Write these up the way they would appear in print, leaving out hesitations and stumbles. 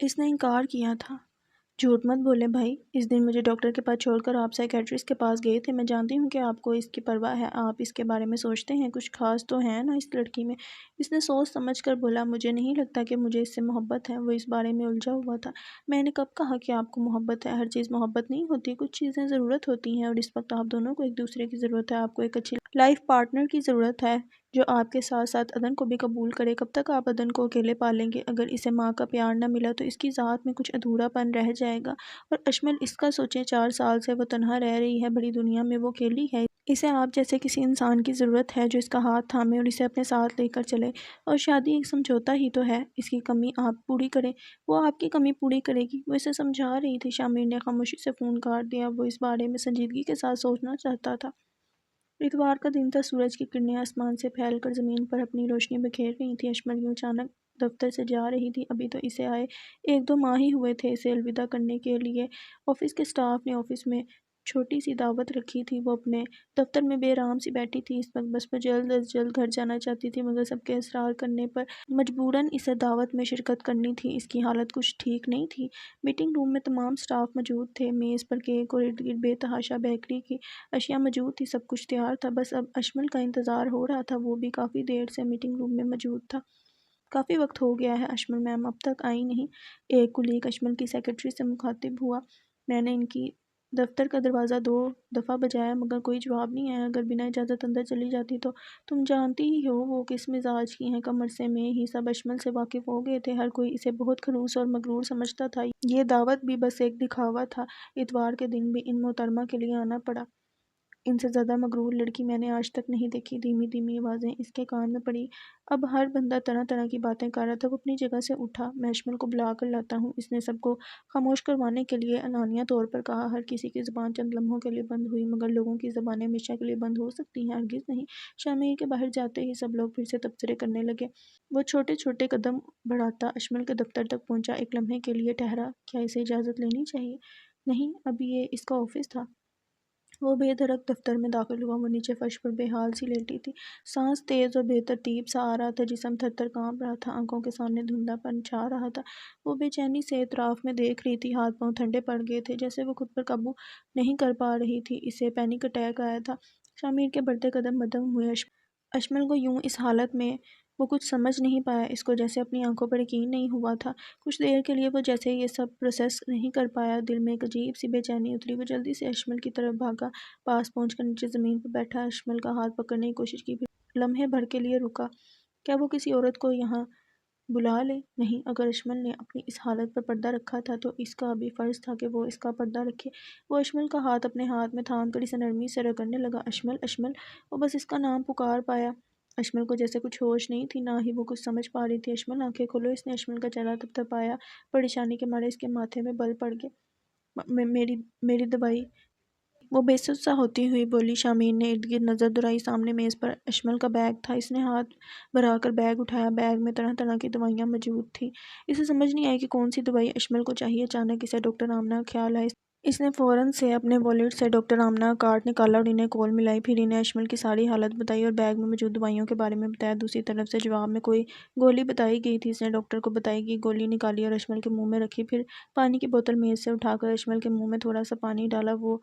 اس نے انکار کیا تھا۔ جھوٹ مت بولے بھائی، اس دن مجھے ڈاکٹر کے پاس چھوڑ کر آپ سائیکیٹرسٹ کے پاس گئے تھے۔ میں جانتی ہوں کہ آپ کو اس کی پرواہ ہے، آپ اس کے بارے میں سوچتے ہیں، کچھ خاص تو ہے نا اس لڑکی میں۔ اس نے سوچ سمجھ کر بولا، مجھے نہیں لگتا کہ مجھے اس سے محبت ہے۔ وہ اس بارے میں الجھا ہوا تھا۔ میں نے کب کہا کہ آپ کو محبت ہے؟ ہر چیز محبت نہیں ہوتی، کچھ چیزیں ضرورت ہوتی ہیں، اور اس وقت آپ دونوں کو ایک دوسرے کی ضرورت ہے۔ آپ کو ایک اچھی لائف پارٹنر کی ضرورت ہے جو آپ کے ساتھ ساتھ عدن کو بھی قبول کرے۔ کب تک آپ عدن کو اکیلے پالیں گے؟ اگر اسے ماں کا پیار نہ ملا تو اس کی ذات میں کچھ ادھورا پن رہ جائے گا۔ اور اشمل، اس کا سوچیں، 4 سال سے وہ تنہا رہ رہی ہے، بڑی دنیا میں وہ اکیلی ہے۔ اسے آپ جیسے کسی انسان کی ضرورت ہے جو اس کا ہاتھ تھامے اور اسے اپنے ساتھ لے کر چلے۔ اور شادی ایک سمجھوتا ہی تو ہے، اس کی کمی آپ پوری کریں، وہ آپ کی کمی پوری کرے گی۔ وہ اسے سمجھا رہی تھی۔ شامر نے خاموشی سے فون کاٹ دیا۔ وہ اس بارے میں سنجیدگی کے ساتھ سوچنا چاہتا تھا۔ اتوار کا دن تھا۔ سورج کی کرنیں آسمان سے پھیل کر زمین پر اپنی روشنی بکھیر رہی تھیں۔ اشمل یوں اچانک دفتر سے جا رہی تھی؟ ابھی تو اسے آئے 1-2 ماہ ہی ہوئے تھے۔ اسے الوداع کرنے کے لیے آفس کے اسٹاف نے آفس میں چھوٹی سی دعوت رکھی تھی۔ وہ اپنے دفتر میں بے آرام سی بیٹھی تھی۔ اس وقت بس وہ جلد از جلد گھر جانا چاہتی تھی، مگر سب کے اصرار کرنے پر مجبوراً اسے دعوت میں شرکت کرنی تھی۔ اس کی حالت کچھ ٹھیک نہیں تھی۔ میٹنگ روم میں تمام اسٹاف موجود تھے۔ میز پر کیک اور ارد گرد بے تحاشا بیکری کی اشیاء موجود تھی۔ سب کچھ تیار تھا، بس اب اشمل کا انتظار ہو رہا تھا۔ وہ بھی کافی دیر سے میٹنگ روم میں موجود تھا۔ کافی وقت ہو گیا ہے، اشمل میم اب تک آئی نہیں۔ ایک کلیگ اشمل کی سیکرٹری سے مخاطب ہوا۔ میں نے ان کی دفتر کا دروازہ 2 دفعہ بجایا مگر کوئی جواب نہیں آیا۔ اگر بنا اجازت اندر چلی جاتی تو تم جانتی ہی ہو وہ کس مزاج کی ہیں۔ کم عرصے میں ہی سب اشمل سے واقف ہو گئے تھے۔ ہر کوئی اسے بہت خلوص اور مغرور سمجھتا تھا۔ یہ دعوت بھی بس ایک دکھاوا تھا۔ اتوار کے دن بھی ان محترمہ کے لیے آنا پڑا۔ ان سے زیادہ مغرور لڑکی میں نے آج تک نہیں دیکھی۔ دھیمی دھیمی آوازیں اس کے کان میں پڑی۔ اب ہر بندہ طرح طرح کی باتیں کر رہا تھا۔ وہ اپنی جگہ سے اٹھا۔ میں اشمل کو بلا کر لاتا ہوں۔ اس نے سب کو خاموش کروانے کے لیے علانیہ طور پر کہا۔ ہر کسی کی زبان چند لمحوں کے لیے بند ہوئی، مگر لوگوں کی زبانیں ہمیشہ کے لیے بند ہو سکتی ہیں؟ ہرگز نہیں۔ شامیر کے باہر جاتے ہی سب لوگ پھر سے تبصرے کرنے لگے۔ وہ چھوٹے چھوٹے قدم بڑھاتا اشمل کے دفتر تک پہنچا۔ ایک لمحے کے لیے ٹھہرا۔ کیا اسے اجازت لینی چاہیے؟ نہیں، اب یہ اس کا آفس تھا۔ وہ بے دھڑک دفتر میں داخل ہوا۔ وہ نیچے فرش پر بے حال سی لیٹی تھی۔ سانس تیز اور بے ترتیب سا آ رہا تھا۔ جسم تھر تھر کانپ رہا تھا۔ آنکھوں کے سامنے دھندلا پن چھا رہا تھا۔ وہ بے چینی سے اطراف میں دیکھ رہی تھی۔ ہاتھ پاؤں ٹھنڈے پڑ گئے تھے، جیسے وہ خود پر قابو نہیں کر پا رہی تھی۔ اسے پینک اٹیک آیا تھا۔ شامیر کے بڑھتے قدم مدھم ہوئے۔ اشمل کو یوں اس حالت میں وہ کچھ سمجھ نہیں پایا۔ اس کو جیسے اپنی آنکھوں پر یقین نہیں ہوا تھا۔ کچھ دیر کے لیے وہ جیسے یہ سب پروسیس نہیں کر پایا۔ دل میں ایک عجیب سی بے چینی اتری۔ وہ جلدی سے اشمل کی طرف بھاگا۔ پاس پہنچ کر نیچے زمین پر بیٹھا۔ اشمل کا ہاتھ پکڑنے کی کوشش کی، پھر لمحے بھر کے لیے رکا۔ کیا وہ کسی عورت کو یہاں بلا لے؟ نہیں، اگر اشمل نے اپنی اس حالت پر پردہ رکھا تھا تو اس کا بھی فرض تھا کہ وہ اس کا پردہ رکھے۔ وہ اشمل کا ہاتھ اپنے ہاتھ میں تھام کر اسے نرمی سے رگڑنے لگا۔ اشمل، اشمل! وہ بس اس کا نام پکار پایا۔ اشمل کو جیسے کچھ ہوش نہیں تھی، نہ ہی وہ کچھ سمجھ پا رہی تھی۔ اشمل، آنکھیں کھولو! اس نے اشمل کا چہرہ تھپتھپایا۔ پریشانی کے مارے اس کے ماتھے میں بل پڑ گئے۔ میری دوائی! وہ بے سوچ سا ہوتی ہوئی بولی۔ شامیر نے ارد گرد نظر دوڑائی۔ سامنے میز پر اشمل کا بیگ تھا۔ اس نے ہاتھ بڑھا کر بیگ اٹھایا۔ بیگ میں طرح طرح کی دوائیاں موجود تھیں۔ اسے سمجھ نہیں آئی کہ کون سی دوائی اشمل کو چاہیے۔ اچانک اسے ڈاکٹر آمنہ کا خیال آیا۔ اس نے فوراً سے اپنے والیٹ سے ڈاکٹر آمنہ کا کارڈ نکالا اور انہیں کال ملائی۔ پھر انہیں اشمل کی ساری حالت بتائی اور بیگ میں موجود دوائیوں کے بارے میں بتایا۔ دوسری طرف سے جواب میں کوئی گولی بتائی گئی تھی۔ اس نے ڈاکٹر کو بتائی گئی گولی نکالی اور اشمل کے منہ میں رکھی۔ پھر پانی کی بوتل میز سے اٹھا کر اشمل کے منہ میں تھوڑا سا پانی ڈالا۔ وہ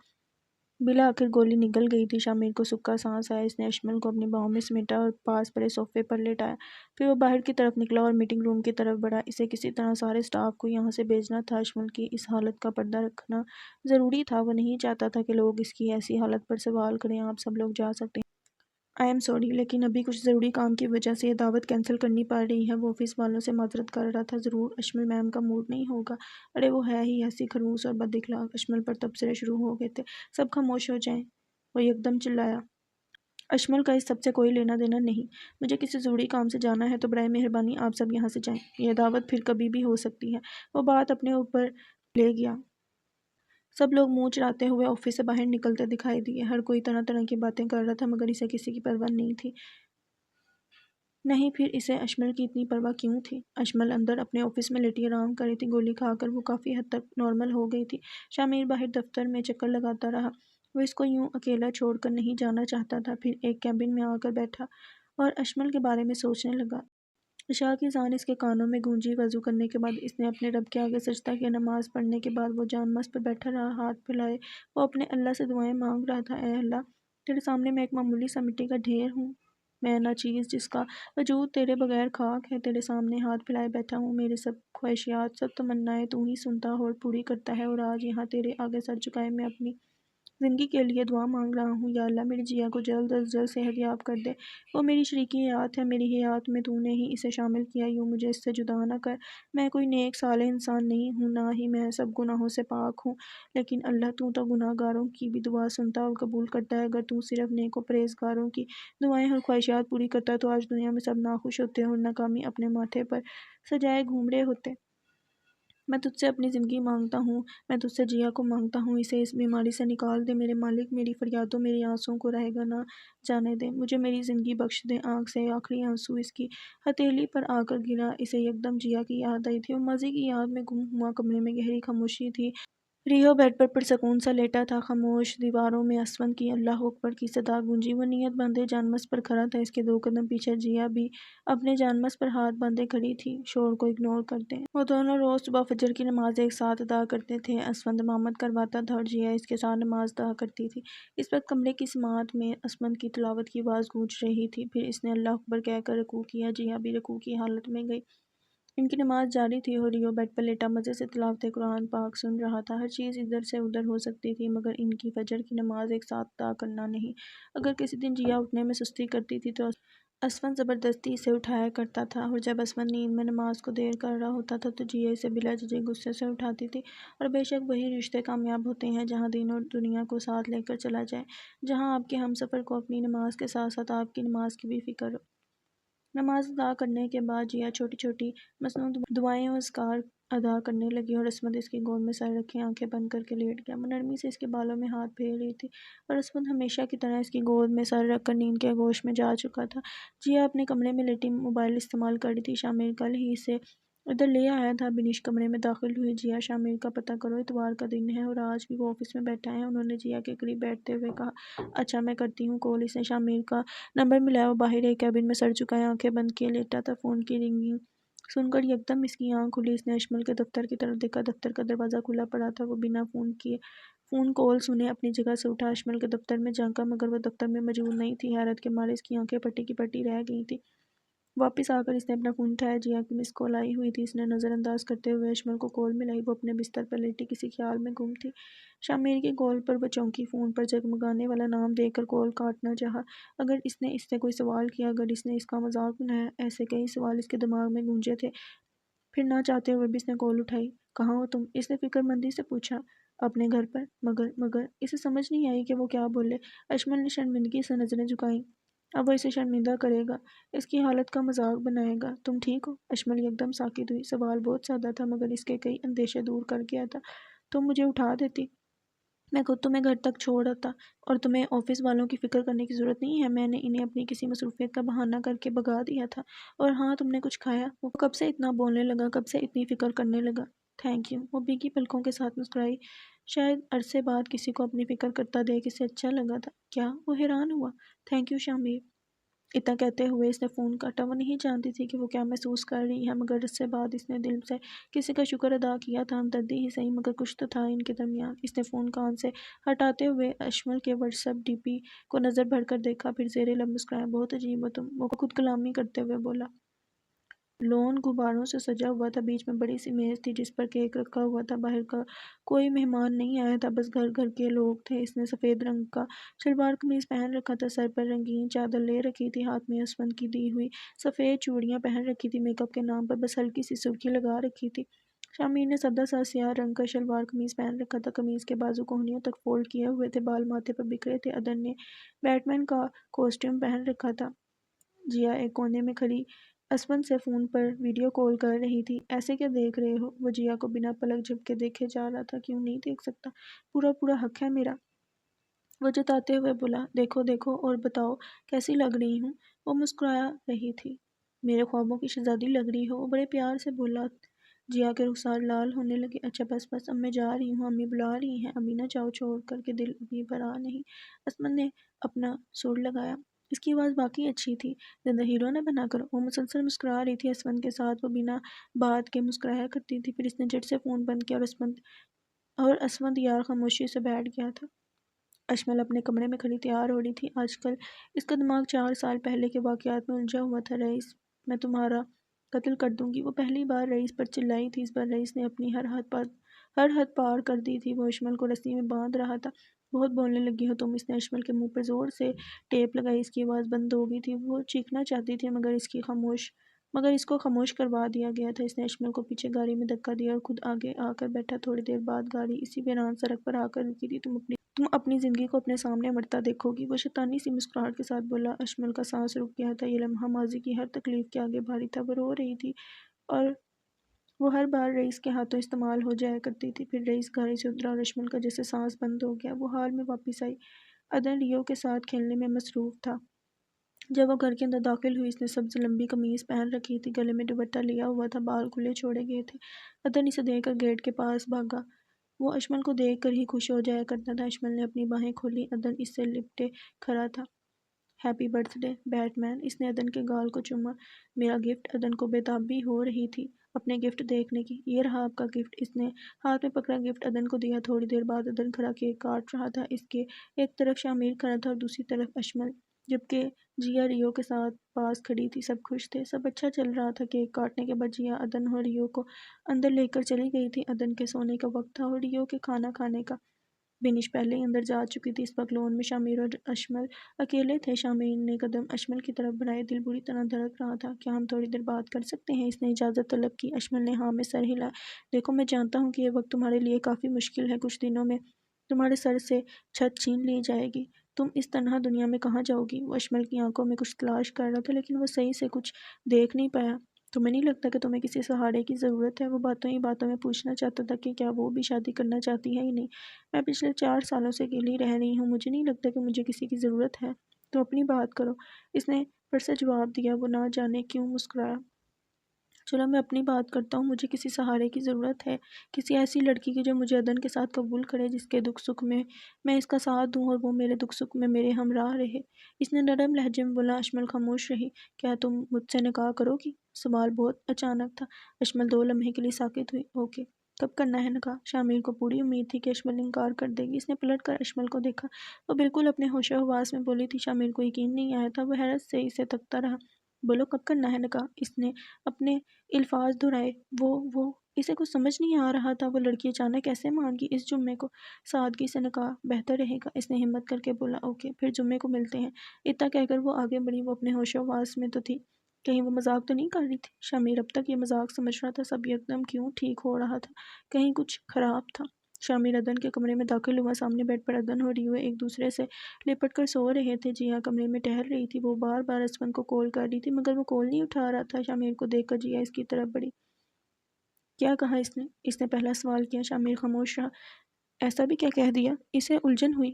بالآخر گولی نگل گئی تھی۔ شامیر کو سکا سانس آیا۔ اس نے اشمل کو اپنی باہوں میں سمیٹا اور پاس پڑے صوفے پر لیٹایا۔ پھر وہ باہر کی طرف نکلا اور میٹنگ روم کی طرف بڑھا۔ اسے کسی طرح سارے اسٹاف کو یہاں سے بھیجنا تھا۔ اشمل کی اس حالت کا پردہ رکھنا ضروری تھا۔ وہ نہیں چاہتا تھا کہ لوگ اس کی ایسی حالت پر سوال کریں۔ آپ سب لوگ جا سکتے ہیں۔ آئی ایم سوری، لیکن ابھی کچھ ضروری کام کی وجہ سے یہ دعوت کینسل کرنی پڑ رہی ہے۔ وہ آفس والوں سے معذرت کر رہا تھا۔ ضرور اشمل میم کا موڈ نہیں ہوگا۔ ارے وہ ہے ہی ایسی خڑوس اور بد اخلاق۔ اشمل پر تبصرے شروع ہو گئے تھے۔ سب خاموش ہو جائیں! وہ یکدم چلایا۔ اشمل کا اس سب سے کوئی لینا دینا نہیں۔ مجھے کسی ضروری کام سے جانا ہے تو برائے مہربانی آپ سب یہاں سے جائیں۔ یہ دعوت پھر کبھی بھی ہو سکتی ہے۔ وہ بات اپنے اوپر لے گیا۔ سب لوگ منہ چڑھاتے ہوئے آفس سے باہر نکلتے دکھائی دیے۔ ہر کوئی طرح طرح کی باتیں کر رہا تھا، مگر اسے کسی کی پرواہ نہیں تھی۔ نہیں، پھر اسے اشمل کی اتنی پرواہ کیوں تھی؟ اشمل اندر اپنے آفس میں لیٹی آرام کر رہی تھی۔ گولی کھا کر وہ کافی حد تک نارمل ہو گئی تھی۔ شامیر باہر دفتر میں چکر لگاتا رہا۔ وہ اس کو یوں اکیلا چھوڑ کر نہیں جانا چاہتا تھا۔ پھر ایک کیبن میں آ کر بیٹھا اور اشمل کے بارے میں سوچنے لگا۔ عشاء کی اذان اس کے کانوں میں گونجی۔ وضو کرنے کے بعد اس نے اپنے رب کے آگے سجدہ کیا۔ نماز پڑھنے کے بعد وہ جان مز پر بیٹھا رہا، ہاتھ پھیلائے وہ اپنے اللہ سے دعائیں مانگ رہا تھا۔ اے اللہ، تیرے سامنے میں ایک معمولی سا مٹی کا ڈھیر ہوں، میں ناچیز جس کا وجود تیرے بغیر خاک ہے۔ تیرے سامنے ہاتھ پھیلائے بیٹھا ہوں، میری سب خواہشات، سب تمنائیں تو ہی سنتا اور پوری کرتا ہے، اور آج یہاں تیرے آگے سر جھکائے میں اپنی زندگی کے لیے دعا مانگ رہا ہوں۔ یا اللہ، میری جیا کو جلد از جلد صحت یاب کر دے۔ وہ میری شریکی حیات ہے، میری حیات میں تو نے ہی اسے شامل کیا، یوں مجھے اس سے جدا نہ کر۔ میں کوئی نیک صالح انسان نہیں ہوں، نہ ہی میں سب گناہوں سے پاک ہوں، لیکن اللہ تو گناہ گاروں کی بھی دعا سنتا اور قبول کرتا ہے۔ اگر تو صرف نیک و پرہیزگاروں کی دعائیں اور خواہشات پوری کرتا تو آج دنیا میں سب ناخوش ہوتے اور ناکامی اپنے ماتھے پر سجائے گھوم رہے ہوتے۔ میں تجھ سے اپنی زندگی مانگتا ہوں، میں تجھ سے جیا کو مانگتا ہوں، اسے اس بیماری سے نکال دے میرے مالک، میری فریادوں میری آنسوؤں کو رہے گا نہ جانے دے، مجھے میری زندگی بخش دے۔ آنکھ سے آخری آنسو اس کی ہتھیلی پر آ کر گرا، اسے یکدم جیا کی یاد آئی تھی، وہ ماضی کی یاد میں گم ہوا۔ کمرے میں گہری خاموشی تھی، ریو بیڈ پر پرسکون سا لیٹا تھا، خاموش دیواروں میں اسفند کی اللہ اکبر کی صدا گونجی۔ وہ نیت باندھے جانمز پر کھڑا تھا، اس کے 2 قدم پیچھے جیا بھی اپنے جانمز پر ہاتھ باندھے کھڑی تھی، شور کو اگنور کرتے۔ وہ دونوں روز صبح فجر کی نماز ایک ساتھ ادا کرتے تھے، اسفند امامت کرواتا تھا اور جیا اس کے ساتھ نماز ادا کرتی تھی۔ اس وقت کمرے کی سماعت میں اسفند کی تلاوت کی آواز گونج رہی تھی، پھر اس نے اللہ اکبر کہہ کر رکوع کیا، جیا بھی رکوع کی حالت میں گئی۔ ان کی نماز جاری تھی اور ریو بیڈ پر لیٹا مزے سے تلاوت قرآن پاک سن رہا تھا۔ ہر چیز ادھر سے ادھر ہو سکتی تھی مگر ان کی فجر کی نماز ایک ساتھ ادا کرنا نہیں۔ اگر کسی دن جیا اٹھنے میں سستی کرتی تھی تو اسفند زبردستی اسے اٹھایا کرتا تھا، اور جب اسفند نیند میں نماز کو دیر کر رہا ہوتا تھا تو جیا اسے بلا جھجک غصے سے اٹھاتی تھی۔ اور بے شک وہی رشتے کامیاب ہوتے ہیں جہاں دین اور دنیا کو ساتھ لے کر چلا جائے، جہاں آپ کے ہمسفر کو اپنی نماز کے ساتھ ساتھ آپ کی نماز کی بھی فکر ہو۔ نماز ادا کرنے کے بعد جیا چھوٹی چھوٹی مصنوع دعائیں و اذکار ادا کرنے لگی، اور اسفند اس کی گود میں سر رکھے آنکھیں بند کر کے لیٹ گیا۔ وہ نرمی سے اس کے بالوں میں ہاتھ پھیر رہی تھی، اور اسفند ہمیشہ کی طرح اس کی گود میں سر رکھ کر نیند کے آغوش میں جا چکا تھا۔ جیا اپنے کمرے میں لیٹی موبائل استعمال کر رہی تھی۔ شامر کل ہی اسے ادھر لے آیا تھا۔ بنش کمرے میں داخل ہوئی۔ جیا، شامر کا پتہ کرو، اتوار کا دن ہے اور آج بھی وہ آفس میں بیٹھا ہے، انہوں نے جیا کے قریب بیٹھتے ہوئے کہا۔ اچھا، میں کرتی ہوں کال۔ اس نے شامر کا نمبر ملایا، وہ باہر ایک کیبن میں سر جھکائے آنکھیں بند کیے لیٹا تھا۔ فون کی رنگنگ سن کر یکدم اس کی آنکھ کھلی، اس نے اشمل کے دفتر کی طرف دیکھا، دفتر کا دروازہ کھلا پڑا تھا۔ وہ بنا فون کال سنے اپنی جگہ سے اٹھا، اشمل کے دفتر میں جھانکا مگر وہ دفتر میں موجود نہیں تھی۔ حیرت کے مارے اس کی آنکھیں پٹی کی پٹی رہ گئی تھیں۔ واپس آ کر اس نے اپنا فون اٹھایا، جیا کی مس کال آئی ہوئی تھی۔ اس نے نظر انداز کرتے ہوئے اشمل کو کال ملائی، وہ اپنے بستر پر لیٹی کسی خیال میں گم تھی۔ شامر کی کال پر وہ چونکی، فون پر جگمگانے والا نام دیکھ کر کال کاٹنا چاہا۔ اگر اس نے اس سے کوئی سوال کیا، اگر اس نے اس کا مذاق بنایا، ایسے کئی سوال اس کے دماغ میں گونجے تھے، پھر نہ چاہتے ہوئے بھی اس نے کال اٹھائی۔ کہاں ہو تم؟ اس نے فکر مندی سے پوچھا۔ اپنے گھر پر۔ مگر اسے سمجھ نہیں آئی کہ وہ کیا بولے۔ اشمل نے شرمندگی سے نظریں جھکائیں، اب وہ اسے شرمندہ کرے گا، اس کی حالت کا مذاق بنائے گا۔ تم ٹھیک ہو؟ اشمل یکدم ساکت ہوئی۔ سوال بہت سادہ تھا مگر اس کے کئی اندیشے دور کر گیا تھا۔ تم مجھے اٹھا دیتی، میں خود تمہیں گھر تک چھوڑ آتا، اور تمہیں آفس والوں کی فکر کرنے کی ضرورت نہیں ہے۔ میں نے انہیں اپنی کسی مصروفیت کا بہانہ کر کے بھگا دیا تھا۔ اور ہاں، تم نے کچھ کھایا؟ وہ کب سے اتنا بولنے لگا، کب سے اتنی فکر کرنے لگا؟ تھینک یو، وہ بھیگی پلکوں کے ساتھ مسکرائی۔ شاید عرصے بعد کسی کو اپنی فکر کرتا دیکھ اسے اچھا لگا تھا۔ کیا؟ وہ حیران ہوا۔ تھینک یو شامر، اتنا کہتے ہوئے اس نے فون کاٹا۔ وہ نہیں جانتی تھی کہ وہ کیا محسوس کر رہی ہے مگر عرصے بعد اس نے دل سے کسی کا شکر ادا کیا تھا، ہمدردی ہی صحیح مگر کچھ تو تھا ان کے درمیان۔ اس نے فون کان سے ہٹاتے ہوئے اشمل کے واٹس ایپ ڈی پی کو نظر بھر کر دیکھا، پھر زیر لب مسکرایا۔ بہت عجیب ہو تم، وہ خود کلامی کرتے ہوئے بولا۔ لون غباروں سے سجا ہوا تھا، بیچ میں بڑی سی میز تھی جس پر کیک رکھا ہوا تھا۔ باہر کا کوئی مہمان نہیں آیا تھا، بس گھر گھر کے لوگ تھے۔ اس نے سفید رنگ کا شلوار قمیص پہن رکھا تھا، سر پر رنگین چادر لے رکھی تھی، ہاتھ میں اسفند کی دی ہوئی سفید چوڑیاں پہن رکھی تھی، میک اپ کے نام پر بس ہلکی سی سرخی لگا رکھی تھی۔ شامر نے سادہ سا سیاہ رنگ کا شلوار قمیص پہن رکھا تھا، قمیص کے بازو کوہنیوں تک فولڈ کیے ہوئے تھے، بال ماتھے پر بکھرے تھے۔ ادر نے بیٹ مین کا کاسٹیوم پہن رکھا تھا۔ جیا ایک کونے میں کھڑی اسفند سے فون پر ویڈیو کال کر رہی تھی۔ ایسے کیا دیکھ رہے ہو؟ وہ جیا کو بنا پلک جھپکے دیکھے جا رہا تھا۔ کیوں نہیں دیکھ سکتا، پورا حق ہے میرا، وہ جتاتے ہوئے بولا۔ دیکھو دیکھو اور بتاؤ کیسی لگ رہی ہوں؟ وہ مسکرا رہی تھی۔ میرے خوابوں کی شہزادی لگ رہی ہو، وہ بڑے پیار سے بولا۔ جیا کے رخسار لال ہونے لگے۔ اچھا بس اب میں جا رہی ہوں، امی بلا رہی ہیں۔ ابھی نہ جاؤ چھوڑ کر کے دل ابھی بھرا نہیں۔ اسفند نے اپنا سر لگایا۔ اس کی آواز واقعی اچھی تھی، زندہ ہیرو نہ بنا کر۔ وہ مسلسل مسکرا رہی تھی اسمند کے ساتھ، وہ بنا بات کے مسکرایا کرتی تھی۔ پھر اس نے جھٹ سے فون بند کیا اور اسمند یار خاموشی سے بیٹھ گیا تھا۔ اشمل اپنے کمرے میں کھڑی تیار ہو رہی تھی۔ آج کل اس کا دماغ 4 سال پہلے کے واقعات میں الجھا ہوا تھا۔ رئیس، میں تمہارا قتل کر دوں گی، وہ پہلی بار رئیس پر چلائی تھی۔ اس بار رئیس نے اپنی ہر حد پار کر دی تھی۔ وہ اشمل کو رسی میں باندھ رہا تھا۔ بہت بولنے لگی ہو تم، اس نے اشمل کے منہ پر زور سے ٹیپ لگائی۔ اس کی آواز بند ہو گئی تھی۔ وہ چیخنا چاہتی تھی مگر اس کو خاموش کروا دیا گیا تھا۔ اس نے اشمل کو پیچھے گاڑی میں دھکا دیا اور خود آگے آ کر بیٹھا۔ تھوڑی دیر بعد گاڑی اسی ویران سڑک پر آ کر رکی تھی۔ تم اپنی زندگی کو اپنے سامنے مرتا دیکھو گی، وہ شیطانی سی مسکراہٹ کے ساتھ بولا۔ اشمل کا سانس رک گیا تھا۔ یہ لمحہ ماضی کی ہر تکلیف کے آگے بھاری تھا۔ وہ رو رہی تھی اور وہ ہر بار رئیس کے ہاتھوں استعمال ہو جایا کرتی تھی۔ پھر رئیس گاڑی سے اترا اور اشمل کا جیسے سانس بند ہو گیا۔ وہ حال میں واپس آئی۔ عدن ریو کے ساتھ کھیلنے میں مصروف تھا۔ جب وہ گھر کے اندر داخل ہوئی، اس نے سبز لمبی قمیض پہن رکھی تھی، گلے میں دوپٹہ لیا ہوا تھا، بال کھلے چھوڑے گئے تھے۔ عدن اسے دیکھ کر گیٹ کے پاس بھاگا۔ وہ اشمل کو دیکھ کر ہی خوش ہو جایا کرتا تھا۔ اشمل نے اپنی باہیں کھولی۔ عدن اس سے لپٹے کھڑا تھا۔ ہیپی برتھ ڈے بیٹ مین، اس نے عدن کے گال کو چوما۔ میرا گفٹ؟ عدن کو بےتابی ہو رہی تھی اپنے گفٹ دیکھنے کی۔ یہ رہا آپ کا گفٹ۔ اس نے ہاتھ میں پکڑا گفٹ عدن کو دیا۔ تھوڑی دیر بعد عدن کھڑا کیک کاٹ رہا تھا۔ اس کے ایک طرف شامیر کھڑا تھا اور دوسری طرف اشمل، جبکہ جیا ریو کے ساتھ پاس کھڑی تھی۔ سب خوش تھے، سب اچھا چل رہا تھا۔ کیک کاٹنے کے بعد جیا عدن اور ریو کو اندر لے کر چلی گئی تھی۔ عدن کے سونے کا وقت تھا اور ریو کے کھانا کھانے کا۔ بینش پہلے ہی اندر جا چکی تھی۔ اس وقت لون میں شامیر اور اشمل اکیلے تھے۔ شامیر نے قدم اشمل کی طرف بڑھائے، دل بری طرح دھڑک رہا تھا۔ کیا ہم تھوڑی دیر بات کر سکتے ہیں؟ اس نے اجازت طلب کی۔ اشمل نے ہاں میں سر ہلایا۔ دیکھو، میں جانتا ہوں کہ یہ وقت تمہارے لیے کافی مشکل ہے۔ کچھ دنوں میں تمہارے سر سے چھت چھین لی جائے گی۔ تم اس تنہا دنیا میں کہاں جاؤ گی؟ وہ اشمل کی آنکھوں میں کچھ تلاش کر رہا تھا لیکن وہ صحیح سے کچھ دیکھ نہیں پایا۔ تمہیں نہیں لگتا کہ تمہیں کسی سہارے کی ضرورت ہے؟ وہ باتوں ہی باتوں میں پوچھنا چاہتا تھا کہ کیا وہ بھی شادی کرنا چاہتی ہے ہی نہیں۔ میں پچھلے 4 سالوں سے اکیلی رہ رہی ہوں، مجھے نہیں لگتا کہ مجھے کسی کی ضرورت ہے۔ تو اپنی بات کرو، اس نے پھر سے جواب دیا۔ وہ نہ جانے کیوں مسکرایا۔ چلو میں اپنی بات کرتا ہوں۔ مجھے کسی سہارے کی ضرورت ہے، کسی ایسی لڑکی کی جو مجھے عدن کے ساتھ قبول کرے، جس کے دکھ سکھ میں میں اس کا ساتھ دوں اور وہ میرے دکھ سکھ میں میرے ہمراہ رہے۔ اس نے نرم لہجے میں بولا۔ اشمل خاموش رہی۔ کیا تم مجھ سے نکاح کرو گی؟ سوال بہت اچانک تھا۔ اشمل 2 لمحے کے لیے ساکت ہوئی۔ اوکے، کب کرنا ہے نکاح؟ شامیر کو پوری امید تھی کہ اشمل انکار کر دے گی۔ اس نے پلٹ کر اشمل کو دیکھا۔ وہ بالکل اپنے ہوش و حواس میں بولی تھی۔ شامیر کو یقین نہیں آیا تھا۔ وہ حیرت سے اسے تکتا رہا۔ بولو، کب کرنا ہے نکاح؟ اس نے اپنے الفاظ دہرائے۔ وہ اسے کچھ سمجھ نہیں آ رہا تھا۔ وہ لڑکی اچانک کیسے مان گئی اس جمعے کو؟ سادگی سے نکاح بہتر رہے گا، اس نے ہمت کر کے بولا۔ اوکے، پھر جمعے کو ملتے ہیں۔ اتنا کہہ کر وہ آگے بڑھی۔ وہ اپنے ہوش و حواس میں تو تھی، کہیں وہ مذاق تو نہیں کر رہی تھی؟ شامیر اب تک یہ مذاق سمجھ رہا تھا۔ سب یکدم کیوں ٹھیک ہو رہا تھا؟ کہیں کچھ خراب تھا؟ شامیر عدن کے کمرے میں داخل ہوا۔ سامنے بیڈ پر عدن اور ریو ایک دوسرے سے لپٹ کر سو رہے تھے۔ جیا کمرے میں ٹہل رہی تھی۔ وہ بار بار اسمند کو کال کر رہی تھی مگر وہ کال نہیں اٹھا رہا تھا۔ شامیر کو دیکھ کر جیا اس کی طرف بڑھی۔ کیا کہا اس نے پہلا سوال کیا۔ شامیر خاموش رہا۔ ایسا بھی کیا کہہ دیا؟ اسے الجھن ہوئی۔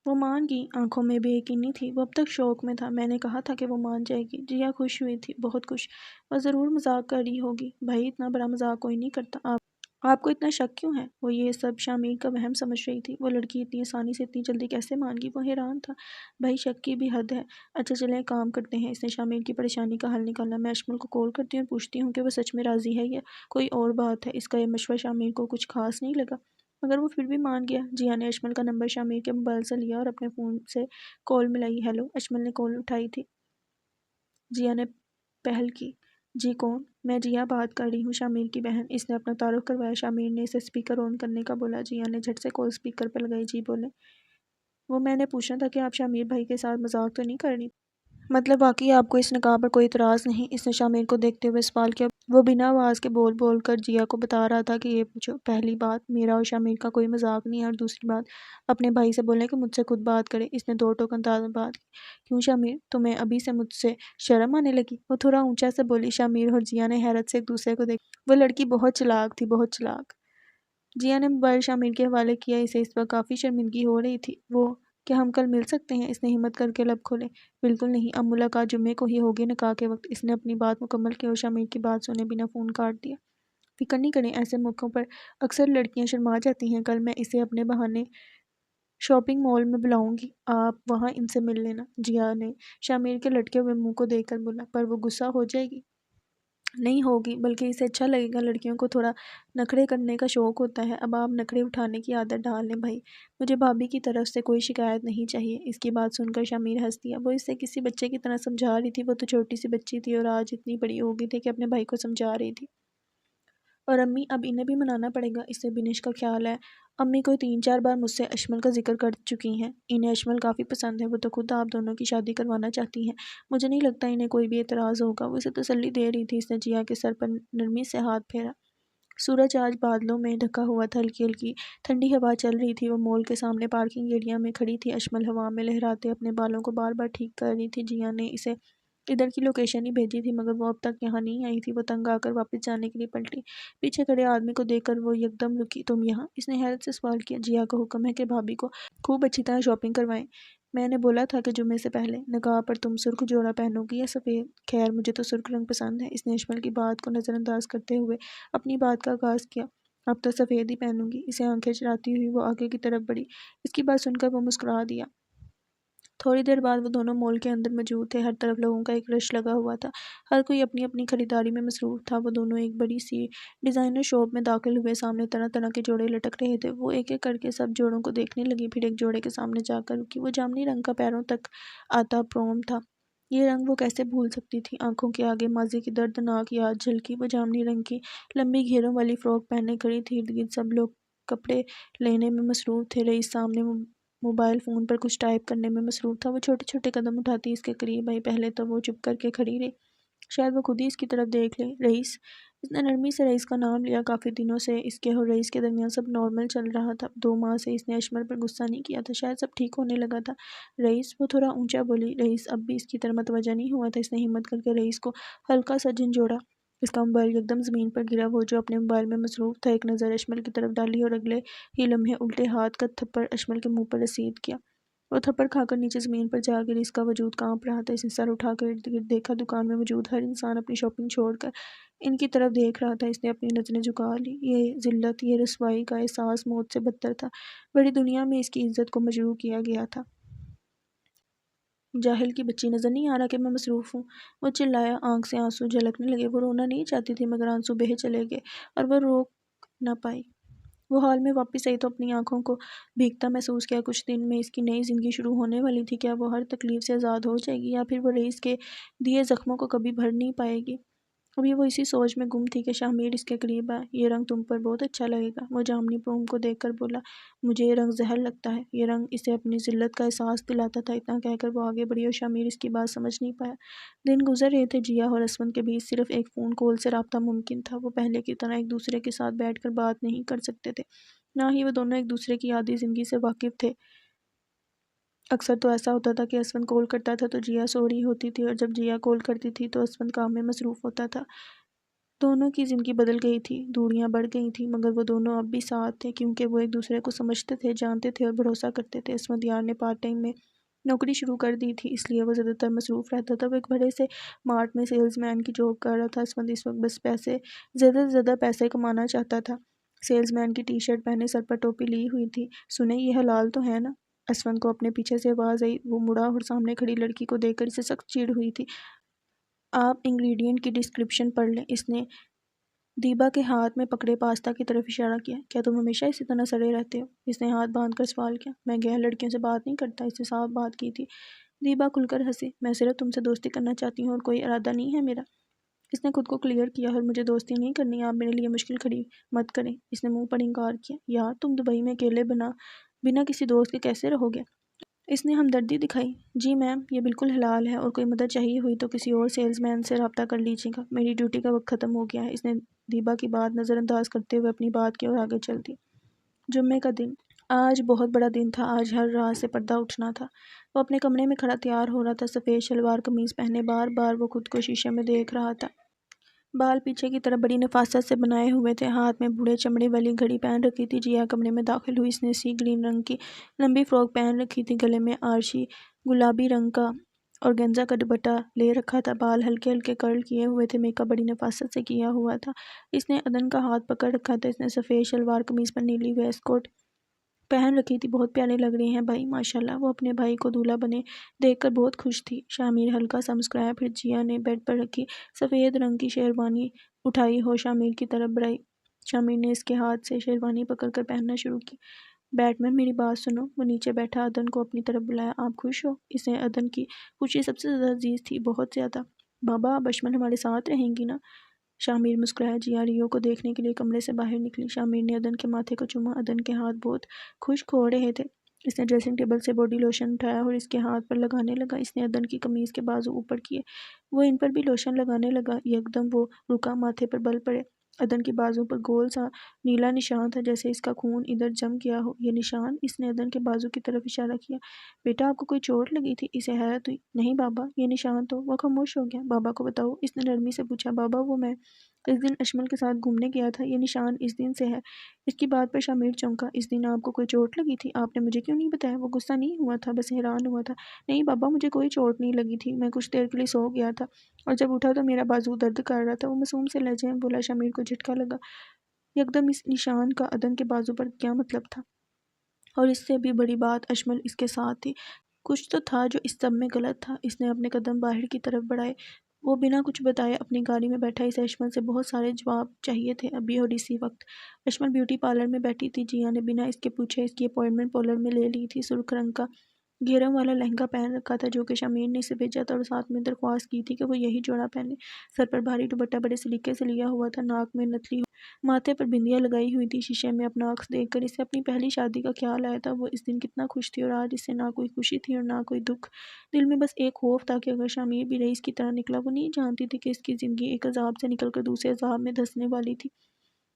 وہ مان گئی، آنکھوں میں بے یقینی تھی۔ وہ اب تک شوق میں تھا۔ میں نے کہا تھا کہ وہ مان جائے گی۔ جیا خوش ہوئی تھی، بہت خوش۔ وہ ضرور مذاق کر رہی ہوگی۔ بھائی، اتنا بڑا مذاق کوئی نہیں کرتا۔ آپ کو اتنا شک کیوں ہے؟ وہ یہ سب شامیر کا وہم سمجھ رہی تھی۔ وہ لڑکی اتنی آسانی سے اتنی جلدی کیسے مان گئی؟ وہ حیران تھا۔ بھائی، شک کی بھی حد ہے۔ اچھا چلیں ایک کام کرتے ہیں۔ اس نے شامیر کی پریشانی کا حل نکالا۔ میں اشمل کو کال کرتی ہوں اور پوچھتی ہوں کہ وہ سچ میں راضی ہے یا کوئی اور بات ہے۔ اس کا یہ مشورہ شامیر کو کچھ خاص نہیں لگا مگر وہ پھر بھی مان گیا۔ جیا نے اشمل کا نمبر شامیر کے موبائل سے لیا اور اپنے فون سے کال ملائی۔ ہیلو، اشمل نے کال اٹھائی تھی۔ جیا نے پہل کی۔ جی کون؟ میں جیا بات کر رہی ہوں، شامیر کی بہن۔ اس نے اپنا تعارف کروایا۔ شامیر نے اسے اسپیکر آن کرنے کا بولا۔ جیا نے جھٹ سے کال اسپیکر پر لگائی۔ جی بولیں۔ وہ میں نے پوچھنا تھا کہ آپ شامیر بھائی کے ساتھ مذاق تو نہیں کر رہی؟ مطلب واقعی آپ کو اس نکاح پر کوئی اعتراض نہیں؟ اس نے شامیر کو دیکھتے ہوئے سوال کیا۔ وہ بنا آواز کے بول بول کر جیا کو بتا رہا تھا کہ یہ پوچھو، پہلی بات میرا اور شامیر کا کوئی مذاق نہیں ہے، اور دوسری بات اپنے بھائی سے بولیں کہ مجھ سے خود بات کرے۔ اس نے 2 ٹوک انداز میں بات کی۔ کیوں شامیر، تمہیں ابھی سے مجھ سے شرم آنے لگی؟ وہ تھوڑا اونچا سے بولی۔ شامیر اور جیا نے حیرت سے ایک دوسرے کو دیکھا۔ وہ لڑکی بہت چلاک تھی، بہت چلاک۔ جیا نے موبائل شامیر کے حوالے کیا۔ اسے اس وقت کافی شرمندگی ہو رہی تھی۔ وہ کیا ہم کل مل سکتے ہیں؟ اس نے ہمت کر کے لب کھولے۔ بالکل نہیں، اب ملاقات جمعے کو ہی ہوگی نکاح کے وقت۔ اس نے اپنی بات مکمل کی اور شامیر کی بات سنے بنا فون کاٹ دیا۔ فکر نہیں کریں، ایسے موقعوں پر اکثر لڑکیاں شرما جاتی ہیں۔ کل میں اسے اپنے بہانے شاپنگ مال میں بلاؤں گی، آپ وہاں ان سے مل لینا، جیا نے شامیر کے لٹکے ہوئے منہ کو دیکھ کر بولا۔ پر وہ غصہ ہو جائے گی؟ نہیں ہوگی، بلکہ اسے اچھا لگے گا، لڑکیوں کو تھوڑا نخرے کرنے کا شوق ہوتا ہے، اب آپ نخرے اٹھانے کی عادت ڈال لیں بھائی، مجھے بھابھی کی طرف سے کوئی شکایت نہیں چاہیے۔ اس کی بات سن کر شمیر ہنس دیا، وہ اسے کسی بچے کی طرح سمجھا رہی تھی، وہ تو چھوٹی سی بچی تھی اور آج اتنی بڑی ہو گئی تھی کہ اپنے بھائی کو سمجھا رہی تھی۔ اور امی اب انہیں بھی منانا پڑے گا، اسے بنش کا خیال ہے، امی کوئی 3-4 بار مجھ سے اشمل کا ذکر کر چکی ہیں، انہیں اشمل کافی پسند ہے، وہ تو خود آپ دونوں کی شادی کروانا چاہتی ہیں، مجھے نہیں لگتا انہیں کوئی بھی اعتراض ہوگا۔ وہ اسے تسلی دے رہی تھی، اس نے جیا کے سر پر نرمی سے ہاتھ پھیرا۔ سورج آج بادلوں میں ڈھکا ہوا تھا، ہلکی ہلکی ٹھنڈی ہوا چل رہی تھی، وہ مال کے سامنے پارکنگ ایریا میں کھڑی تھی، اشمل ہوا میں لہراتے اپنے بالوں کو بار بار ٹھیک کر رہی تھی، جیا نے اسے ادھر کی لوکیشن ہی بھیجی تھی مگر وہ اب تک یہاں نہیں آئی تھی، وہ تنگ آ کر واپس جانے کے لیے پلٹی، پیچھے کھڑے آدمی کو دیکھ کر وہ یکدم رکی۔ تم یہاں؟ اس نے حیرت سے سوال کیا۔ جیا کا حکم ہے کہ بھابھی کو خوب اچھی طرح شاپنگ کروائیں، میں نے بولا تھا کہ جمعے سے پہلے نقاب پر تم سرخ جوڑا پہنو گی یا سفید؟ خیر مجھے تو سرخ رنگ پسند ہے، اس نے اشمل کی بات کو نظر انداز کرتے ہوئے اپنی بات کا آغاز کیا۔ اب تو سفید ہی پہنوں گی، اسے آنکھیں چراتی ہوئی وہ آگے کی طرف بڑھی، اس کی بات سن کر وہ مسکرا دیا۔ تھوڑی دیر بعد وہ دونوں مال کے اندر موجود تھے، ہر طرف لوگوں کا ایک رش لگا ہوا تھا، ہر کوئی اپنی اپنی خریداری میں مصروف تھا۔ وہ دونوں ایک بڑی سی ڈیزائنر شاپ میں داخل ہوئے، سامنے طرح طرح کے جوڑے لٹک رہے تھے، وہ ایک ایک کر کے سب جوڑوں کو دیکھنے لگی، پھر ایک جوڑے کے سامنے جا کر رکی، وہ جامنی رنگ کا پیروں تک آتا پروم تھا، یہ رنگ وہ کیسے بھول سکتی تھی؟ آنکھوں کے آگے ماضی کی دردناک یاد جھلکی، وہ جامنی رنگ کی لمبی گھیروں والی فراک پہنے کھڑی تھی، ارد گرد سب لوگ کپڑے لینے میں مصروف تھے، رئیس سامنے موبائل فون پر کچھ ٹائپ کرنے میں مصروف تھا، وہ چھوٹے چھوٹے قدم اٹھاتی اس کے قریب آئی، پہلے تو وہ چپ کر کے کھڑی رہی، شاید وہ خود ہی اس کی طرف دیکھ لے۔ رئیس، اس نے نرمی سے رئیس کا نام لیا، کافی دنوں سے اس کے اور رئیس کے درمیان سب نارمل چل رہا تھا، 2 ماہ سے اس نے اشمل پر غصہ نہیں کیا تھا، شاید سب ٹھیک ہونے لگا تھا۔ رئیس، وہ تھوڑا اونچا بولی، رئیس اب بھی اس کی طرف متوجہ نہیں ہوا تھا، اس نے ہمت کر کے رئیس کو ہلکا سا جھنجھوڑا، اس کا موبائل یکدم زمین پر گرا، وہ جو اپنے موبائل میں مصروف تھا ایک نظر اشمل کی طرف ڈالی اور اگلے ہی لمحے الٹے ہاتھ کا تھپڑ اشمل کے منہ پر رسید کیا، وہ تھپڑ کھا کر نیچے زمین پر جا گری، اس کا وجود کانپ رہا تھا، اس نے سر اٹھا کر ارد گرد دیکھا، دکان میں موجود ہر انسان اپنی شاپنگ چھوڑ کر ان کی طرف دیکھ رہا تھا، اس نے اپنی نظریں جھکا لی، یہ ذلت، یہ رسوائی کا احساس موت سے بدتر تھا، بڑی دنیا میں اس کی عزت کو مجروح کیا گیا تھا۔ جاہل کی بچی، نظر نہیں آ رہا کہ میں مصروف ہوں؟ وہ چلایا، آنکھ سے آنسو جھلکنے لگے، وہ رونا نہیں چاہتی تھی مگر آنسو بہہ چلے گئے اور وہ روک نہ پائی۔ وہ ہال میں واپس آئی تو اپنی آنکھوں کو بھیگتا محسوس کیا، کچھ دن میں اس کی نئی زندگی شروع ہونے والی تھی، کیا وہ ہر تکلیف سے آزاد ہو جائے گی یا پھر وہ رئیس کے دیے زخموں کو کبھی بھر نہیں پائے گی؟ ابھی وہ اسی سوچ میں گم تھی کہ شامیر اس کے قریب آیا۔ یہ رنگ تم پر بہت اچھا لگے گا، وہ جامنی پروم کو دیکھ کر بولا، مجھے یہ رنگ زہر لگتا ہے، یہ رنگ اسے اپنی ذلت کا احساس دلاتا تھا، اتنا کہہ کر وہ آگے بڑھی اور شامیر اس کی بات سمجھ نہیں پایا۔ دن گزر رہے تھے، جیا اور اسفند کے بیچ صرف ایک فون کال سے رابطہ ممکن تھا، وہ پہلے کی طرح ایک دوسرے کے ساتھ بیٹھ کر بات نہیں کر سکتے تھے، نہ ہی وہ دونوں ایک دوسرے کی آدھی زندگی سے واقف تھے۔ اکثر تو ایسا ہوتا تھا کہ اسفند کال کرتا تھا تو جیا سو رہی ہوتی تھی اور جب جیا کال کرتی تھی تو اسفند کام میں مصروف ہوتا تھا، دونوں کی زندگی بدل گئی تھی، دوریاں بڑھ گئی تھیں، مگر وہ دونوں اب بھی ساتھ تھے کیونکہ وہ ایک دوسرے کو سمجھتے تھے، جانتے تھے اور بھروسہ کرتے تھے۔ اسفند یار نے پارٹ ٹائم میں نوکری شروع کر دی تھی، اس لیے وہ زیادہ تر مصروف رہتا تھا، وہ ایک بڑے سے مارٹ میں سیلز مین کی جاب کر رہا تھا۔ اسفند اس وقت بس زیادہ سے زیادہ پیسے کمانا چاہتا تھا، سیلز مین کی ٹی شرٹ پہنے، سر پر ٹوپی لی ہوئی تھی۔ سنیں، یہ حلال تو ہے نا؟ اسفند کو اپنے پیچھے سے آواز آئی، وہ مڑا اور سامنے کھڑی لڑکی کو دیکھ کر اسے سخت چڑ ہوئی تھی۔ آپ انگریڈینٹ کی ڈسکرپشن پڑھ لیں، اس نے دیبا کے ہاتھ میں پکڑے پاستا کی طرف اشارہ کیا۔ کیا تم ہمیشہ اسی طرح سڑے رہتے ہو؟ اس نے ہاتھ باندھ کر سوال کیا۔ میں غیر لڑکیوں سے بات نہیں کرتا، اس نے صاف بات کی تھی۔ دیبا کھل کر ہنسی، میں صرف تم سے دوستی کرنا چاہتی ہوں اور کوئی ارادہ نہیں ہے میرا۔ اس نے خود کو کلیئر کیا، اور مجھے دوستی نہیں کرنی، آپ میرے لیے مشکل کھڑی مت کریں۔ اس نے منہ پر انکار کیا۔ یار تم دبئی میں اکیلے بنا کسی دوست کے کیسے رہو گے؟ اس نے ہمدردی دکھائی۔ جی میم، یہ بالکل حلال ہے اور کوئی مدد چاہیے ہوئی تو کسی اور سیلز مین سے رابطہ کر لیجیے گا، میری ڈیوٹی کا وقت ختم ہو گیا ہے۔ اس نے دیبا کی بات نظر انداز کرتے ہوئے اپنی بات کی اور آگے چل دی۔ جمعے کا دن آج بہت بڑا دن تھا، آج ہر رات سے پردہ اٹھنا تھا۔ وہ اپنے کمرے میں کھڑا تیار ہو رہا تھا، سفید شلوار قمیض پہنے، بار بار وہ خود کو شیشے میں دیکھ رہا تھا، بال پیچھے کی طرف بڑی نفاست سے بنائے ہوئے تھے، ہاتھ میں بوڑھے چمڑے والی گھڑی پہن رکھی تھی۔ جیا کمرے میں داخل ہوئی، اس نے سی گرین رنگ کی لمبی فراک پہن رکھی تھی، گلے میں آرشی گلابی رنگ کا اورگینزا کا دوپٹہ لے رکھا تھا، بال ہلکے ہلکے کرل کیے ہوئے تھے، میک اپ بڑی نفاست سے کیا ہوا تھا۔ اس نے عدن کا ہاتھ پکڑ رکھا تھا، اس نے سفید شلوار قمیض پر نیلی ویسٹ کوٹ پہن رکھی تھی، بہت پیارے لگ رہے ہیں بھائی ماشاءاللہ۔ وہ اپنے بھائی کو دولہا بنے دیکھ کر بہت خوش تھی۔ شامیر ہلکا سا مسکرایا، پھر جیا نے بیڈ پر رکھی سفید رنگ کی شیروانی اٹھائی اور شامیر کی طرف بڑھائی۔ شامیر نے اس کے ہاتھ سے شیروانی پکڑ کر پہننا شروع کی۔ بیٹ مین میری بات سنو۔ وہ نیچے بیٹھا عدن کو اپنی طرف بلایا۔ آپ خوش ہو؟ اسے عدن کی خوشی سب سے زیادہ عزیز تھی، بہت زیادہ۔ بابا اب اشمل ہمارے ساتھ رہیں گی نا؟ شامیر مسکرایا۔ جیا ریو کو دیکھنے کے لیے کمرے سے باہر نکلی۔ شامیر نے عدن کے ماتھے کو چوما۔ عدن کے ہاتھ بہت خشک ہو رہے تھے۔ اس نے ڈریسنگ ٹیبل سے باڈی لوشن اٹھایا اور اس کے ہاتھ پر لگانے لگا۔ اس نے عدن کی قمیض کے بازو اوپر کیے، وہ ان پر بھی لوشن لگانے لگا۔ یکدم وہ رکا، ماتھے پر بل پڑے۔ عدن کی بازو پر گول سا نیلا نشان تھا، جیسے اس کا خون ادھر جم گیا ہو۔ یہ نشان؟ اس نے عدن کے بازو کی طرف اشارہ کیا۔ بیٹا آپ کو کوئی چوٹ لگی تھی؟ اسے حیرت ہوئی۔ نہیں بابا، یہ نشان تو… وہ خاموش ہو گیا۔ بابا کو بتاؤ، اس نے نرمی سے پوچھا۔ بابا وہ میں اس دن اشمل کے ساتھ گھومنے گیا تھا، یہ نشان اس دن سے ہے۔ اس کی بات پر شامیر چونکا۔ اس دن آپ کو کوئی چوٹ لگی تھی؟ آپ نے مجھے کیوں نہیں بتایا؟ وہ غصہ نہیں ہوا تھا، بس حیران ہوا تھا۔ نہیں بابا، مجھے کوئی چوٹ نہیں لگی تھی، میں کچھ دیر کے لیے سو گیا تھا اور جب اٹھا تو میرا بازو درد کر رہا تھا۔ وہ معصوم سے لہجے میں بولا۔ شامیر کو جھٹکا لگا۔ یکدم اس نشان کا عدن کے بازو پر کیا مطلب تھا؟ اور اس سے بھی بڑی بات، اشمل اس کے ساتھ تھی۔ کچھ تو تھا جو اس سب میں غلط تھا۔ اس نے اپنے قدم باہر کی طرف بڑھائے۔ وہ بنا کچھ بتائے اپنی گاڑی میں بیٹھا۔ اسے اشمل سے بہت سارے جواب چاہیے تھے ابھی اور اسی وقت۔ اشمل بیوٹی پارلر میں بیٹھی تھی۔ جیا نے بنا اس کے پوچھے اس کی اپائنٹمنٹ پارلر میں لے لی تھی۔ سرخ رنگ کا گھیروں والا لہنگا پہن رکھا تھا، جو کہ شامیر نے اسے بھیجا تھا اور ساتھ میں درخواست کی تھی کہ وہ یہی جوڑا پہنے۔ سر پر بھاری دوپٹہ بڑے سلیقے سے لیا ہوا تھا، ناک میں نتلی ماتھے پر بندیاں لگائی ہوئی تھی۔ شیشے میں اپنا عکس دیکھ کر اسے اپنی پہلی شادی کا خیال آیا تھا۔ وہ اس دن کتنا خوش تھی اور آج اسے نہ کوئی خوشی تھی اور نہ کوئی دکھ۔ دل میں بس ایک خوف تھا کہ اگر شامیر بھی رئیس کی طرح نکلا۔ وہ نہیں جانتی تھی کہ اس کی زندگی ایک عذاب سے نکل کر دوسرے عذاب میں دھنسنے والی تھی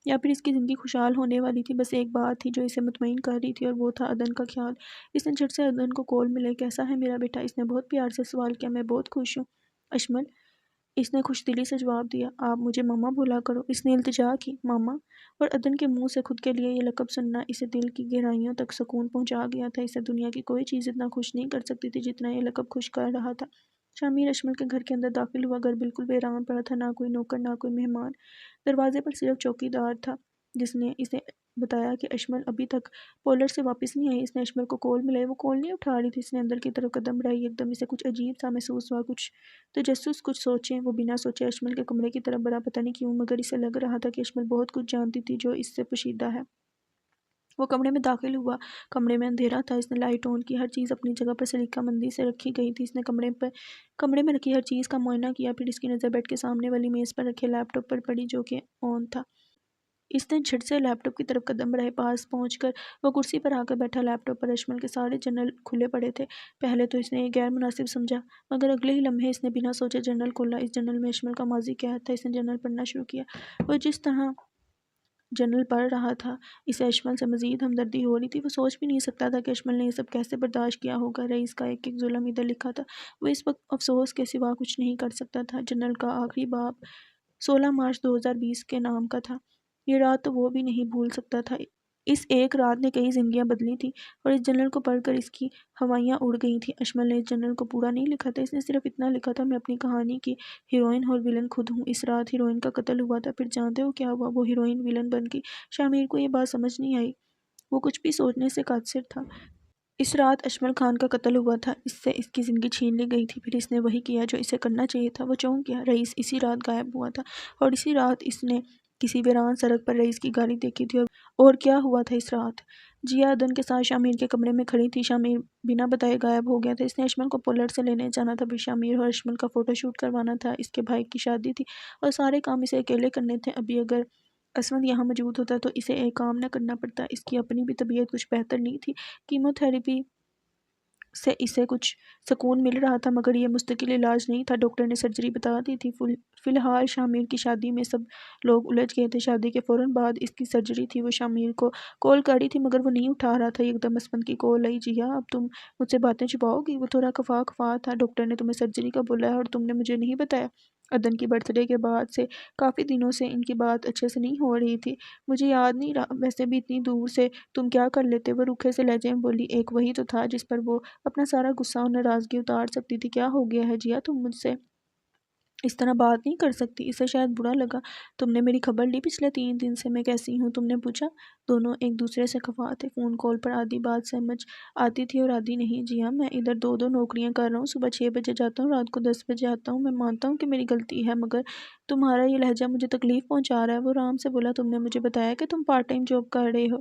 یا پھر اس کی زندگی خوشحال ہونے والی تھی۔ بس ایک بات تھی جو اسے مطمئن کر رہی تھی اور وہ تھا عدن کا خیال۔ اس نے جھٹ سے عدن کو کول ملے۔ کیسا ہے میرا بیٹا؟ اس نے بہت پیار سے سوال کیا۔ میں بہت خوش ہوں اشمل، اس نے خوش دلی سے جواب دیا۔ آپ مجھے ماما بولا کرو، اس نے التجا کی۔ ماما؟ اور عدن کے منہ سے خود کے لیے یہ لقب سننا اسے دل کی گہرائیوں تک سکون پہنچا گیا تھا۔ اسے دنیا کی کوئی چیز اتنا خوش نہیں کر سکتی تھی جتنا یہ لقب خوش کر رہا تھا۔ شامیر اشمل کے گھر کے اندر داخل ہوا۔ گھر بالکل ویران پڑا تھا، نہ کوئی نوکر نہ کوئی مہمان۔ دروازے پر صرف چوکی دار تھا جس نے اسے بتایا کہ اشمل ابھی تک پولر سے واپس نہیں آئی۔ اس نے اشمل کو کول ملائی، وہ کول نہیں اٹھا رہی تھی۔ اس نے اندر کی طرف قدم بڑھائی۔ یکدم اسے کچھ عجیب سا محسوس ہوا، کچھ تجسس، کچھ سوچیں۔ وہ بنا سوچے اشمل کے کمرے کی طرف بڑھا، پتہ نہیں کیوں مگر اسے لگ رہا تھا کہ اشمل بہت کچھ جانتی تھی جو اس سے پوشیدہ ہے۔ وہ کمرے میں داخل ہوا۔ کمرے میں اندھیرا تھا۔ اس نے لائٹ آن کی، ہر چیز اپنی جگہ پر سلیقہ مندی سے رکھی گئی تھی۔ اس نے کمرے میں رکھی ہر چیز کا معائنہ کیا، پھر اس کی نظر بیڈ کے سامنے والی میز پر رکھے لیپ ٹاپ پر پڑی جو کہ آن تھا۔ اس نے جھٹ سے لیپ ٹاپ کی طرف قدم بڑھائے۔ پاس پہنچ کر وہ کرسی پر آ کر بیٹھا۔ لیپ ٹاپ پر اشمل کے سارے جرنل کھلے پڑے تھے۔ پہلے تو اس نے یہ غیر مناسب سمجھا، مگر اگلے ہی لمحے اس نے بنا سوچے جرنل کھولا۔ اس جرنل میں اشمل کا ماضی قید تھا۔ اس نے جرنل پڑھنا شروع کیا۔ وہ جس طرح جنرل پڑھ رہا تھا، اسے اشمل سے مزید ہمدردی ہو رہی تھی۔ وہ سوچ بھی نہیں سکتا تھا کہ اشمل نے یہ سب کیسے برداشت کیا ہوگا۔ رئیس کا ایک ایک ظلم ادھر لکھا تھا، وہ اس وقت افسوس کے سوا کچھ نہیں کر سکتا تھا۔ جنرل کا آخری باب 16 مارچ 2020 کے نام کا تھا۔ یہ رات تو وہ بھی نہیں بھول سکتا تھا۔ اس ایک رات نے کئی زندگیاں بدلی تھیں اور اس جنرل کو پڑھ کر اس کی ہوائیاں اڑ گئی تھیں۔ اشمل نے اس جنرل کو پورا نہیں لکھا تھا، اس نے صرف اتنا لکھا تھا: میں اپنی کہانی کی ہیروئن اور ویلن خود ہوں۔ اس رات ہیروئن کا قتل ہوا تھا، پھر جانتے ہو کیا ہوا؟ وہ ہیروئن ویلن بن گئی۔ شامیر کو یہ بات سمجھ نہیں آئی، وہ کچھ بھی سوچنے سے قاصر تھا۔ اس رات اشمل خان کا قتل ہوا تھا، اس سے اس کی زندگی چھین لی گئی تھی۔ پھر اس نے وہی کیا جو اسے کرنا چاہیے تھا، وہ چونک گیا۔ رئیس اسی رات غائب ہوا تھا اور اسی رات اس نے کسی ویران سڑک پر رئیس کی گاڑی دیکھی تھی۔ اور کیا ہوا تھا اس رات؟ جیا عدن کے ساتھ شامیر کے کمرے میں کھڑی تھی۔ شامیر بنا بتائے غائب ہو گیا تھا۔ اس نے اشمل کو پولر سے لینے جانا تھا، پھر شامیر اور اشمل کا فوٹو شوٹ کروانا تھا۔ اس کے بھائی کی شادی تھی اور سارے کام اسے اکیلے کرنے تھے۔ ابھی اگر اسود یہاں موجود ہوتا تو اسے ایک کام نہ کرنا پڑتا۔ اس کی اپنی بھی طبیعت کچھ بہتر نہیں تھی۔ کیمو تھراپی سے اسے کچھ سکون مل رہا تھا، مگر یہ مستقل علاج نہیں تھا۔ ڈاکٹر نے سرجری بتا دی تھی۔ فی الحال شامیر کی شادی میں سب لوگ الجھ گئے تھے۔ شادی کے فوراً بعد اس کی سرجری تھی۔ وہ شامیر کو کال کر رہی تھی مگر وہ نہیں اٹھا رہا تھا۔ یکدم اسود کی کال آئی۔ جیا اب تم مجھ سے باتیں چھپاؤ گی؟ وہ تھوڑا خفا خفا تھا۔ ڈاکٹر نے تمہیں سرجری کا بولا ہے اور تم نے مجھے نہیں بتایا؟ عدن کی برتھ ڈے کے بعد سے کافی دنوں سے ان کی بات اچھے سے نہیں ہو رہی تھی۔ مجھے یاد نہیں رہا، ویسے بھی اتنی دور سے تم کیا کر لیتے؟ وہ روکھے سے لہجے میں بولی۔ ایک وہی تو تھا جس پر وہ اپنا سارا غصہ اور ناراضگی اتار سکتی تھی۔ کیا ہو گیا ہے جیا؟ تم مجھ سے اس طرح بات نہیں کر سکتی۔ اسے شاید برا لگا۔ تم نے میری خبر لی پچھلے 3 دن سے میں کیسی ہوں؟ تم نے پوچھا۔ دونوں ایک دوسرے سے خفا تھے۔ فون کال پر آدھی بات سمجھ آتی تھی اور آدھی نہیں۔ جی ہاں، میں ادھر دو نوکریاں کر رہا ہوں، صبح 6 بجے جاتا ہوں، رات کو 10 بجے آتا ہوں۔ میں مانتا ہوں کہ میری غلطی ہے، مگر تمہارا یہ لہجہ مجھے تکلیف پہنچا رہا ہے۔ وہ آرام سے بولا۔ تم نے مجھے بتایا کہ تم پارٹ ٹائم جاب کر رہے ہو۔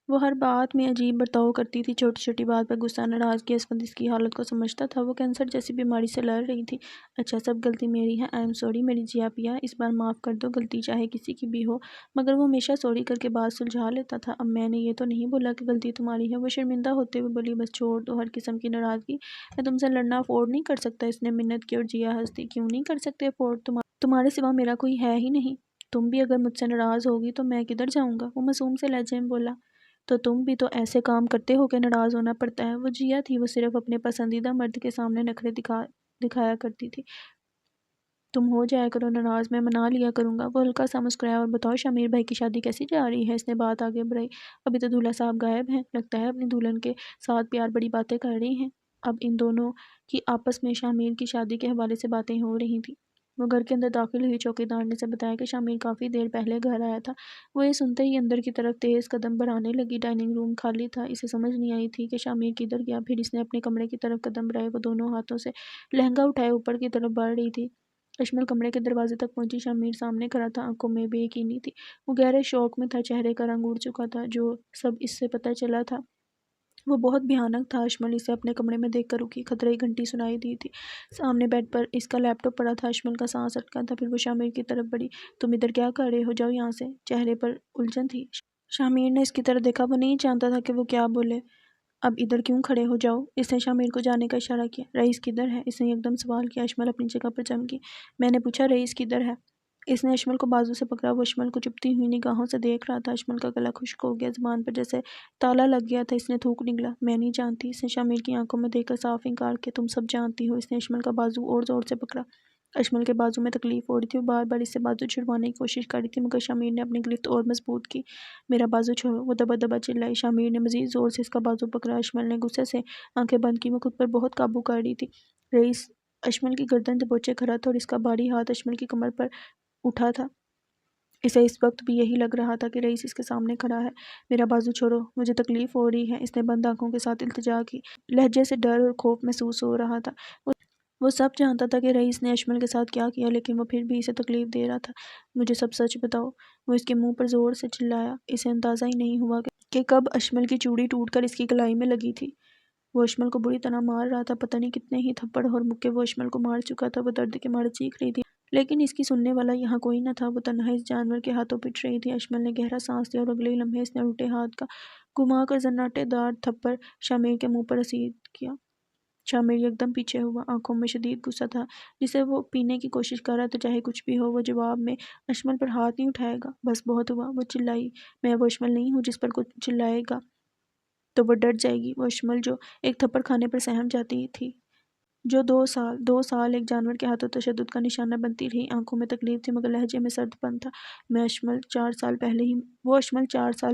وہ ہر بات میں عجیب برتاؤ کرتی تھی، چھوٹی چھوٹی بات پر غصہ، ناراضگی۔ اسمت اس کی حالت کو سمجھتا تھا۔ وہ کینسر جیسی بیماری سے لڑ رہی تھی۔ اچھا، سب غلطی میری ہے۔ آئی ایم سوری میری جیا پیا، اس بار معاف کر دو۔ غلطی چاہے کسی کی بھی ہو، مگر وہ ہمیشہ سوری کر کے بات سلجھا لیتا تھا۔ اب میں نے یہ تو نہیں بولا کہ غلطی تمہاری ہے۔ وہ شرمندہ ہوتے ہوئے بولی۔ بس چھوڑ دو ہر قسم کی ناراضگی، میں تم سے لڑنا افورڈ نہیں کر سکتا۔ اس نے منت کی اور جیا ہنس دی۔ کیوں نہیں کر سکتے افورڈ؟ تمہارے سوا میرا کوئی ہے ہی نہیں۔ تم بھی اگر مجھ سے ناراض ہوگی تو میں کدھر جاؤں گا؟ وہ معصوم سے لہجے میں بولا۔ تو تم بھی تو ایسے کام کرتے ہو کہ ناراض ہونا پڑتا ہے۔ وہ جیا تھی، وہ صرف اپنے پسندیدہ مرد کے سامنے نخرے دکھایا کرتی تھی۔ تم ہو جایا کرو ناراض، میں منا لیا کروں گا۔ وہ ہلکا سا مسکرایا۔ اور بتاؤ شمیر بھائی کی شادی کیسی جا رہی ہے؟ اس نے بات آگے بڑھائی۔ ابھی تو دولہا صاحب غائب ہیں، لگتا ہے اپنی دلہن کے ساتھ پیار بڑی باتیں کر رہی ہیں۔ اب ان دونوں کی آپس میں شمیر کی شادی کے حوالے سے باتیں ہو رہی تھیں۔ وہ گھر کے اندر داخل ہوئی۔ چوکیدار نے اسے بتایا کہ شمیر کافی دیر پہلے گھر آیا تھا۔ وہ یہ سنتے ہی اندر کی طرف تیز قدم بڑھانے لگی۔ ڈائننگ روم خالی تھا۔ اسے سمجھ نہیں آئی تھی کہ شمیر کدھر گیا۔ پھر اس نے اپنے کمرے کی طرف قدم بڑھائے۔ وہ دونوں ہاتھوں سے لہنگا اٹھائے اوپر کی طرف بڑھ رہی تھی۔ اشمل کمرے کے دروازے تک پہنچی۔ شمیر سامنے کھڑا تھا، آنکھوں میں بے یقینی تھی۔ وہ گہرے شوق میں تھا، چہرے کا رنگ اڑ چکا تھا۔ جو سب اس سے پتہ چلا تھا وہ بہت بھیانک تھا۔ اشمل اسے اپنے کمرے میں دیکھ کر رکی۔ خطرے کی گھنٹی سنائی دی تھی۔ سامنے بیڈ پر اس کا لیپ ٹاپ پڑا تھا۔ اشمل کا سانس اٹکا تھا۔ پھر وہ شمیر کی طرف بڑھی۔ تم ادھر کیا کر رہے ہو؟ جاؤ یہاں سے۔ چہرے پر الجھن تھی۔ شمیر نے اس کی طرف دیکھا۔ وہ نہیں جانتا تھا کہ وہ کیا بولے۔ اب ادھر کیوں کھڑے ہو؟ جاؤ۔ اس نے شمیر کو جانے کا اشارہ کیا۔ رئیس کدھر ہے؟ اس نے ایک دم سوال کیا۔ اشمل اپنی جگہ پر چمکی۔ میں نے پوچھا رئیس کدھر ہے؟ اس نے اشمل کو بازو سے پکڑا۔ وہ اشمل کو چپتی ہوئی نگاہوں سے دیکھ رہا تھا۔ اشمل کا گلا خشک ہو گیا، زبان پر جیسے تالا لگ گیا تھا۔ اس نے تھوک نگلا۔ میں نہیں جانتی۔ اس نے شمیر کی آنکھوں میں دیکھ کر صاف انکار کیا۔ تم سب جانتی ہو۔ اس نے اشمل کا بازو اور زور سے پکڑا۔ اشمل کے بازو میں تکلیف ہو رہی تھی۔ وہ بار بار اس سے بازو چھڑوانے کی کوشش کر رہی تھی، مگر شمیر نے اپنی گرفت اور مضبوط کی۔ میرا بازو چھوڑو، وہ دبا دبا چلائی۔ شمیر نے مزید زور سے اس کا بازو پکڑا۔ اشمل نے غصے سے آنکھیں بند کی۔ وہ خود پر بہت قابو کر رہی تھی۔ رئیس اشمل کی گردن دبوچے کھڑا تھا اور اس کا بھاری ہاتھ اشمل کی کمر پر اٹھا تھا۔ اسے اس وقت بھی یہی لگ رہا تھا کہ رئیس اس کے سامنے کھڑا ہے۔ میرا بازو چھوڑو، مجھے تکلیف ہو رہی ہے۔ اس نے بند آنکھوں کے ساتھ التجا کی۔ لہجے سے ڈر اور خوف محسوس ہو رہا تھا۔ وہ سب جانتا تھا کہ رئیس نے اشمل کے ساتھ کیا کیا، لیکن وہ پھر بھی اسے تکلیف دے رہا تھا۔ مجھے سب سچ بتاؤ۔ وہ اس کے منہ پر زور سے چلایا۔ اسے اندازہ ہی نہیں ہوا کہ کب اشمل کی چوڑی ٹوٹ کر اس کی کلائی میں لگی تھی۔ وہ اشمل کو بری طرح مار رہا تھا۔ پتہ نہیں کتنے ہی تھپڑ اور مکے وہ اشمل کو مار چکا تھا۔ وہ درد کے مارے چیخ رہی تھی، لیکن اس کی سننے والا یہاں کوئی نہ تھا۔ وہ تنہا اس جانور کے ہاتھوں پٹ رہی تھی۔ اشمل نے گہرا سانس لیا اور اگلے ہی لمحے اس نے الٹے ہاتھ کا گھما کر زناٹے دار تھپڑ شمیر کے منہ پر رسید کیا۔ شمیر یکدم پیچھے ہوا۔ آنکھوں میں شدید غصہ تھا جسے وہ پینے کی کوشش کر رہا تھا۔ چاہے کچھ بھی ہو، وہ جواب میں اشمل پر ہاتھ نہیں اٹھائے گا۔ بس بہت ہوا، وہ چلائی۔ میں وہ اشمل نہیں ہوں جس پر کوئی چلائے گا تو وہ ڈر جائے گی۔ وہ اشمل جو ایک تھپڑ کھانے پر سہم جاتی تھی، جو 2 سال ایک جانور کے ہاتھوں تشدد کا نشانہ بنتی رہی۔ آنکھوں میں تکلیف تھی، مگر لہجے میں سرد پن تھا۔ وہ اشمل 4 سال